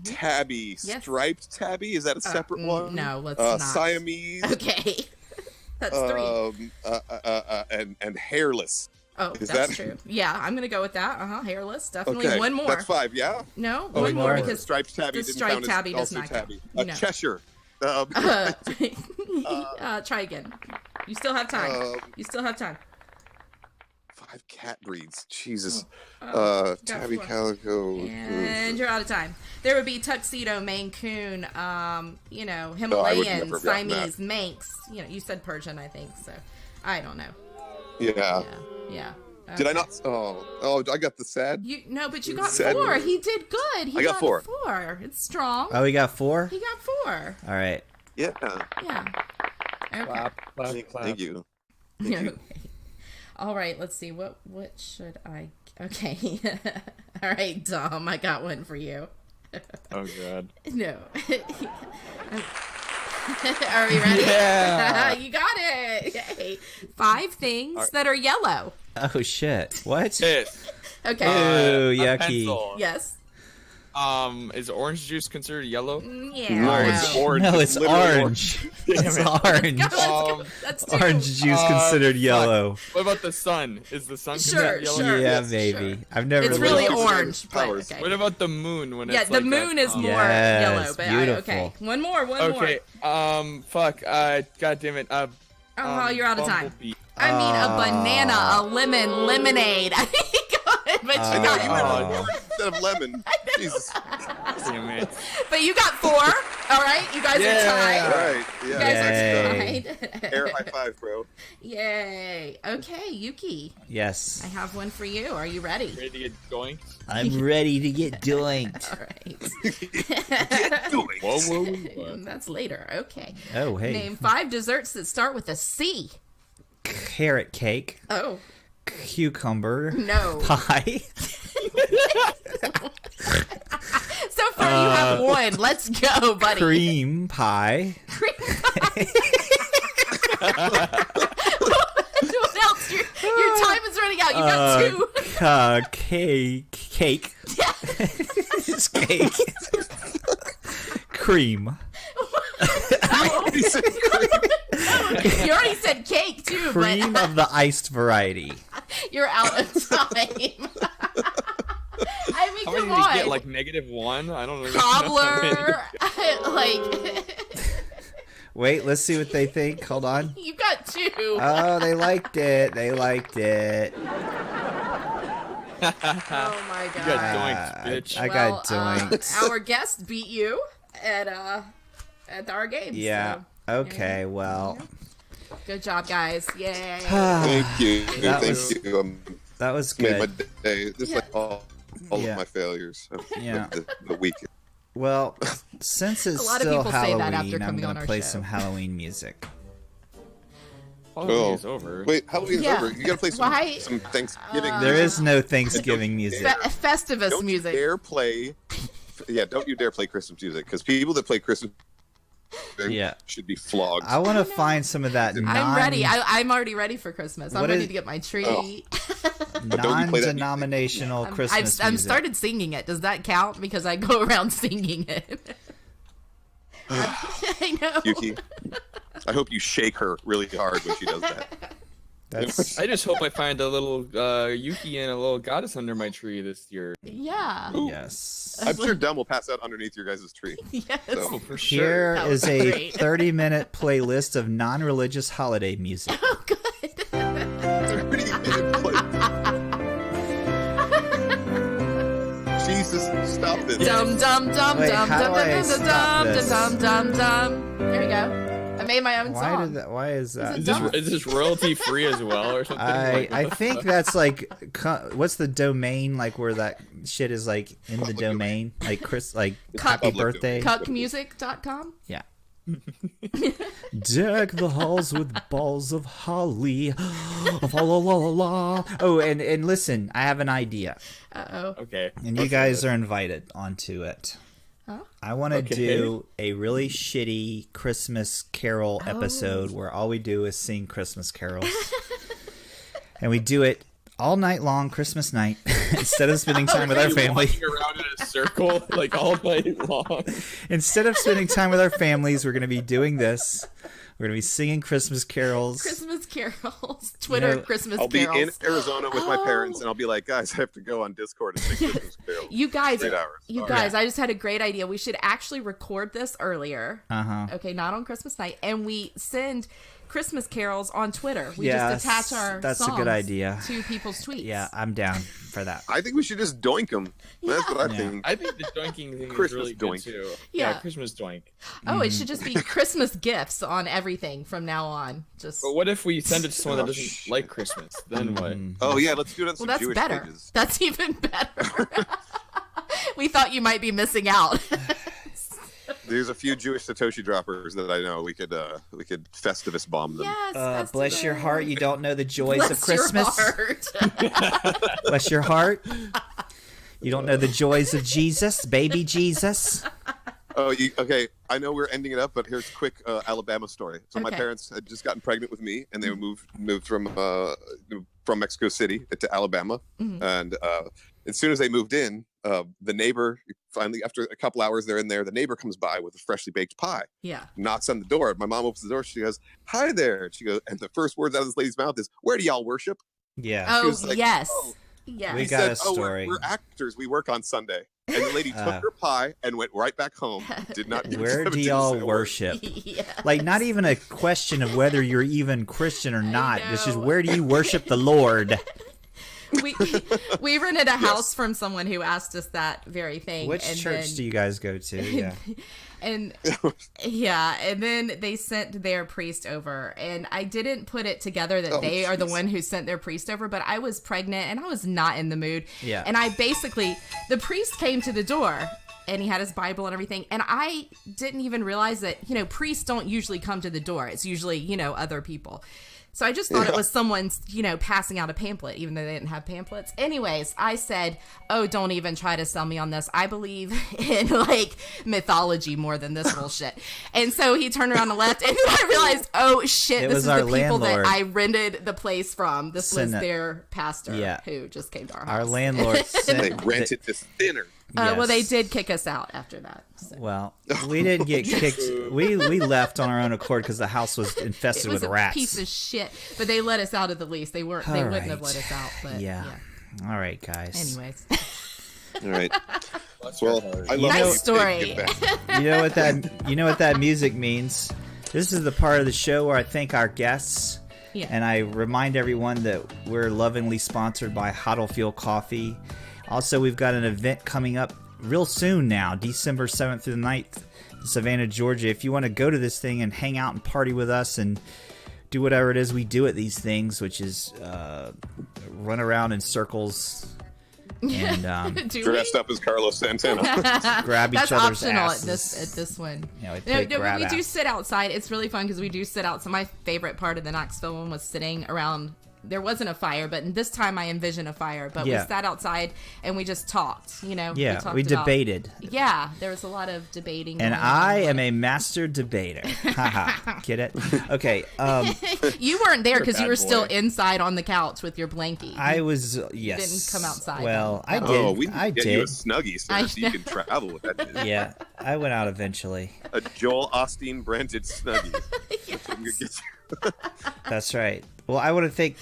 tabby, striped tabby. Is that a separate one? No, let's not. Siamese. Okay. That's 3. And hairless. Oh, that's true. Yeah, I'm gonna go with that. Hairless, definitely. Okay, one more. That's 5. Yeah. No, one more because striped tabby. The striped tabby does not count. Cheshire. Try again. You still have time. 5 cat breeds. Jesus. Tabby, calico. And you're out of time. There would be tuxedo, Maine Coon, Himalayan, Siamese, Manx. You said Persian, I think. So, I don't know. Yeah. Yeah. Okay. Did I not? Oh, I got the sad. No, but you got 4. He did good. I got 4. 4. It's strong. Oh, he got 4? He got 4. All right. Yeah. Yeah. Okay. Thank you. Okay. All right. Let's see. What should I? Okay. All right, Dom. I got one for you. Oh God. No. Are we ready? Yeah. You got it. Yay. 5 things that are yellow. Oh shit! What? Okay. Oh, yucky. Yes. Is orange juice considered yellow? Yeah. No, it's orange. No, it's orange. It's orange. That's orange juice considered yellow. What about the sun? Is the sun considered yellow? Sure. Yeah, maybe. I've never. It's really orange. But, okay. What about the moon? When it's the moon is more yellow. But okay, one more. Okay. Fuck. God damn it. You're out of time. I mean, a banana, a lemon, lemonade. But you got you went on instead of lemon. Jesus. Damn it. But you got 4. All right, you guys are tied. All right. Yeah. You guys are tied. Air high five, bro. Yay. Okay, Yuki. Yes. I have one for you. Are you ready? Ready to get doinked? I'm ready to get doinked. All right. Get doinked. Whoa. That's later. Okay. Oh, hey. Name 5 desserts that start with a C. Carrot cake. Oh. Cucumber. No. Pie. So far, you have 1. Let's go, buddy. Cream pie. What else? Your time is running out. You got 2. Cake. It's cake. Cream. You already said cake too. Cream but of the iced variety. You're out of time. I mean, How come many did you on. get? Like -1? I don't know. Cobbler. Like. Wait, let's see what they think. Hold on. You got 2. Oh, they liked it. They liked it. Oh my god. You got doinked, bitch. I got doinked. Our guest beat you at our game. Yeah. So. Okay, well. Good job, guys. Yay. Thank you. That Thank you. That was Made my good. day. Just like all of my failures of the week. Well, since it's A lot of still people say that after Halloween, I'm coming on going to our play show. some Halloween music. Halloween is over. Wait, Halloween's Yeah. over. You gotta play Why? some Thanksgiving. There is no Thanksgiving music. Festivus Don't music. you dare play. Yeah, don't you dare play Christmas music, because people that play Christmas should be flogged. I want to find some of that I'm ready. I'm already ready for Christmas. I'm What ready is- to get my tree. non-denominational Christmas I've music. started singing it. Does that count? Because I go around singing it. I know. Yuki, I hope you shake her really hard when she does that. I just hope I find a little Yuki and a little goddess under my tree this year. Yeah. Ooh. Yes. I'm sure Dumb will pass out underneath your guys' tree. Yes. So. For Here That was is a great. 30-minute playlist of non-religious holiday music. Oh, good. Jesus, stop this. Dum dum dum Wait, dum how dum do I dum stop dum this? dum dum dum. There you go. I made my own song. Why is that? Is this royalty free as well or something? I think that's like what's the domain, like where that shit is like in the domain, like happy birthday. Cuckmusic.com. Yeah. Deck the halls with balls of holly. La, la, la, la, la. Oh, and listen, I have an idea. Uh-oh. Okay. And you guys are invited onto it. Huh? I want to do a really shitty Christmas Carol episode where all we do is sing Christmas carols. And we do it all night long, Christmas night, instead of spending time with our family. Walking around in a circle like all night long. Instead of spending time with our families, we're going to be doing this. We're going to be singing Christmas carols. Christmas carols. Twitter Christmas I'll be carols. in Arizona with my parents, and I'll be like, guys, I have to go on Discord and sing Christmas carols. You guys, 8 hours. I just had a great idea. We should actually record this earlier. Okay, not on Christmas night, and we send Christmas carols on Twitter. We just attach our that's a songs good idea to people's tweets. Yeah, I'm down for that. I think we should just doink them. That's what I think. I think the doinking thing Christmas is really doink. good too. Yeah. Christmas doink. Oh, it should just be Christmas gifts on everything from now on. Just But what if we send it to someone that doesn't like Christmas? Then what? Oh yeah, let's do it on some that's Jewish better. pages. That's even better. We thought you might be missing out. There's a few Jewish Satoshi droppers that I know. We could Festivus bomb them. Yes. Bless your heart, you don't know the joys Bless of Christmas. Your heart. Bless your heart. You don't know the joys of Jesus, baby Jesus. Oh, okay. I know we're ending it up, but here's a quick Alabama story. So my parents had just gotten pregnant with me, and they moved from Mexico City to Alabama. And as soon as they moved in, the neighbor finally, after a couple hours they're in there, the neighbor comes by with a freshly baked pie. Yeah. Knocks on the door. My mom opens the door. She goes, "Hi there." She goes, and the first words out of this lady's mouth is, "Where do y'all worship?" Yeah. Oh, like, yes. "Oh." Yes. We He got said, a story. we're actors. We work on Sunday. And the lady took her pie and went right back home. Did not. Where do y'all worship? Yes. Like, not even a question of whether you're even Christian or not. It's just, know. where do you worship the Lord? we rented a house from someone who asked us that very thing. Which church do you guys go to? Yeah. And then they sent their priest over, and I didn't put it together that they are the one who sent their priest over, but I was pregnant and I was not in the mood. Yeah. And the priest came to the door and he had his Bible and everything, and I didn't even realize that, priests don't usually come to the door. It's usually, other people. So I just thought it was someone's, passing out a pamphlet, even though they didn't have pamphlets. Anyways, I said, oh, don't even try to sell me on this. I believe in, mythology more than this bullshit. And so he turned around and left, and then I realized, oh, shit, this is the people that I rented the place from. This was their pastor who just came to our house. Our landlord they rented this dinner. Well, they did kick us out after that. So. Well, we didn't get kicked. We left on our own accord because the house was infested with rats. It was a piece of shit. But they let us out of the lease. They wouldn't have let us out. But yeah. All right, guys. Anyways. All right. Well, I love nice story. You know what that music means? This is the part of the show where I thank our guests. Yeah. And I remind everyone that we're lovingly sponsored by Huddlefield Coffee. Also, we've got an event coming up real soon now, December 7th through the 9th in Savannah, Georgia. If you want to go to this thing and hang out and party with us and do whatever it is we do at these things, which is run around in circles and dressed up as Carlos Santana. Grab each other's asses. That's optional at this one. We do sit outside. It's really fun because we do sit outside. My favorite part of the Knoxville one was sitting around. There wasn't a fire, but this time I envisioned a fire. But we sat outside and we just talked, Yeah, we debated. Yeah, there was a lot of debating. And I am a master debater. Haha, get it? Okay. You weren't there because you were still inside on the couch with your blankie. I was, yes. You didn't come outside. Well, I did. Oh, we need to get you a Snuggie, so you can travel with that. Yeah, I went out eventually. A Joel Osteen branded Snuggie. Yes. That's right. Well, I want to thank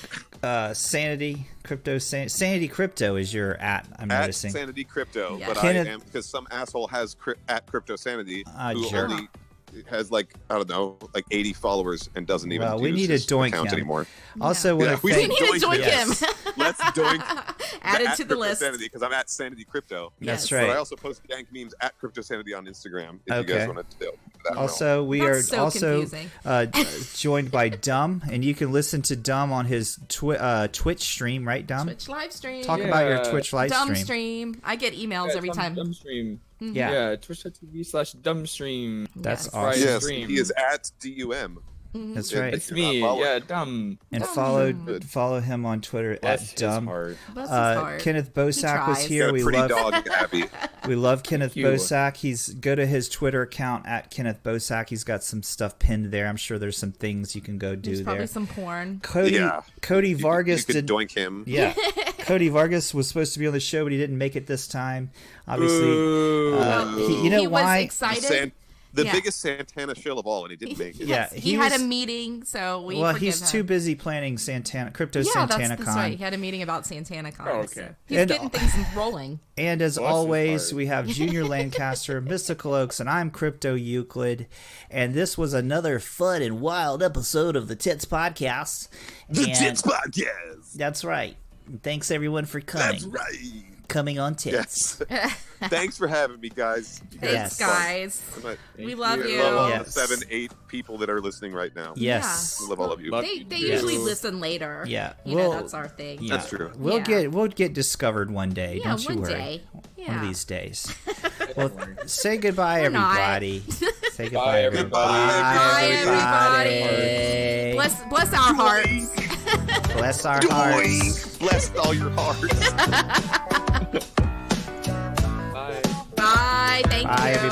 Sanity Crypto. Sanity Crypto is your I'm noticing. At Sanity Crypto, yeah. But Kenneth, I am because some asshole has at Crypto Sanity who sure. only has 80 followers and doesn't even we need to doink him anymore. Also, we need to doink him. Let's doink. Add it to the list. Because I'm at Sanity Crypto. That's right. But I also post dank memes at Crypto Sanity on Instagram. If you guys want to do that. Also, we are joined by Dumb, and you can listen to Dumb on his Twitch stream, right, Dumb? Twitch live stream. Talk about your Twitch live Dumb stream. I get emails every time. Dumb stream. Mm-hmm. Yeah, twitch.tv/dumbstream. That's yes. awesome. Yes, he is at DUM. That's right. It's me. Yeah, Dumb. And follow him on Twitter at Dumb. Kenneth Bosak was here. We love dog, Abby. We love Kenneth Bosak. Go to his Twitter account at Kenneth Bosak. He's got some stuff pinned there. I'm sure there's some things you can go do there. Probably some porn. Cody Vargas you could doink him. Yeah. Cody Vargas was supposed to be on the show, but he didn't make it this time. Obviously, he was excited. The biggest Santana shill of all, and he didn't make it. Yeah, he had a meeting, so we forgive he's him. too busy planning Crypto Santana Con. That's right. He had a meeting about Santana Con. Oh, okay. So he's getting things rolling. And as always, we have Junior Lancaster, Mystical Oaks, and I'm Crypto Euclid. And this was another fun and wild episode of the Tits Podcast. Tits Podcast. That's right. Thanks everyone for coming. That's right. Coming on Tits. Yes. Thanks for having me, guys. Thanks, guys. We love you. I love all the 7-8 people that are listening right now. Yes. We love all of you. They usually listen later. Yeah. That's our thing. Yeah. That's true. We'll get discovered one day. Don't you worry. Day. Yeah. One of these days. Well, say goodbye, everybody. Say goodbye, everybody. Bye, everybody. Bless our hearts. Bless our hearts. Bless all your hearts. Bye. Thank you. Bye, everybody.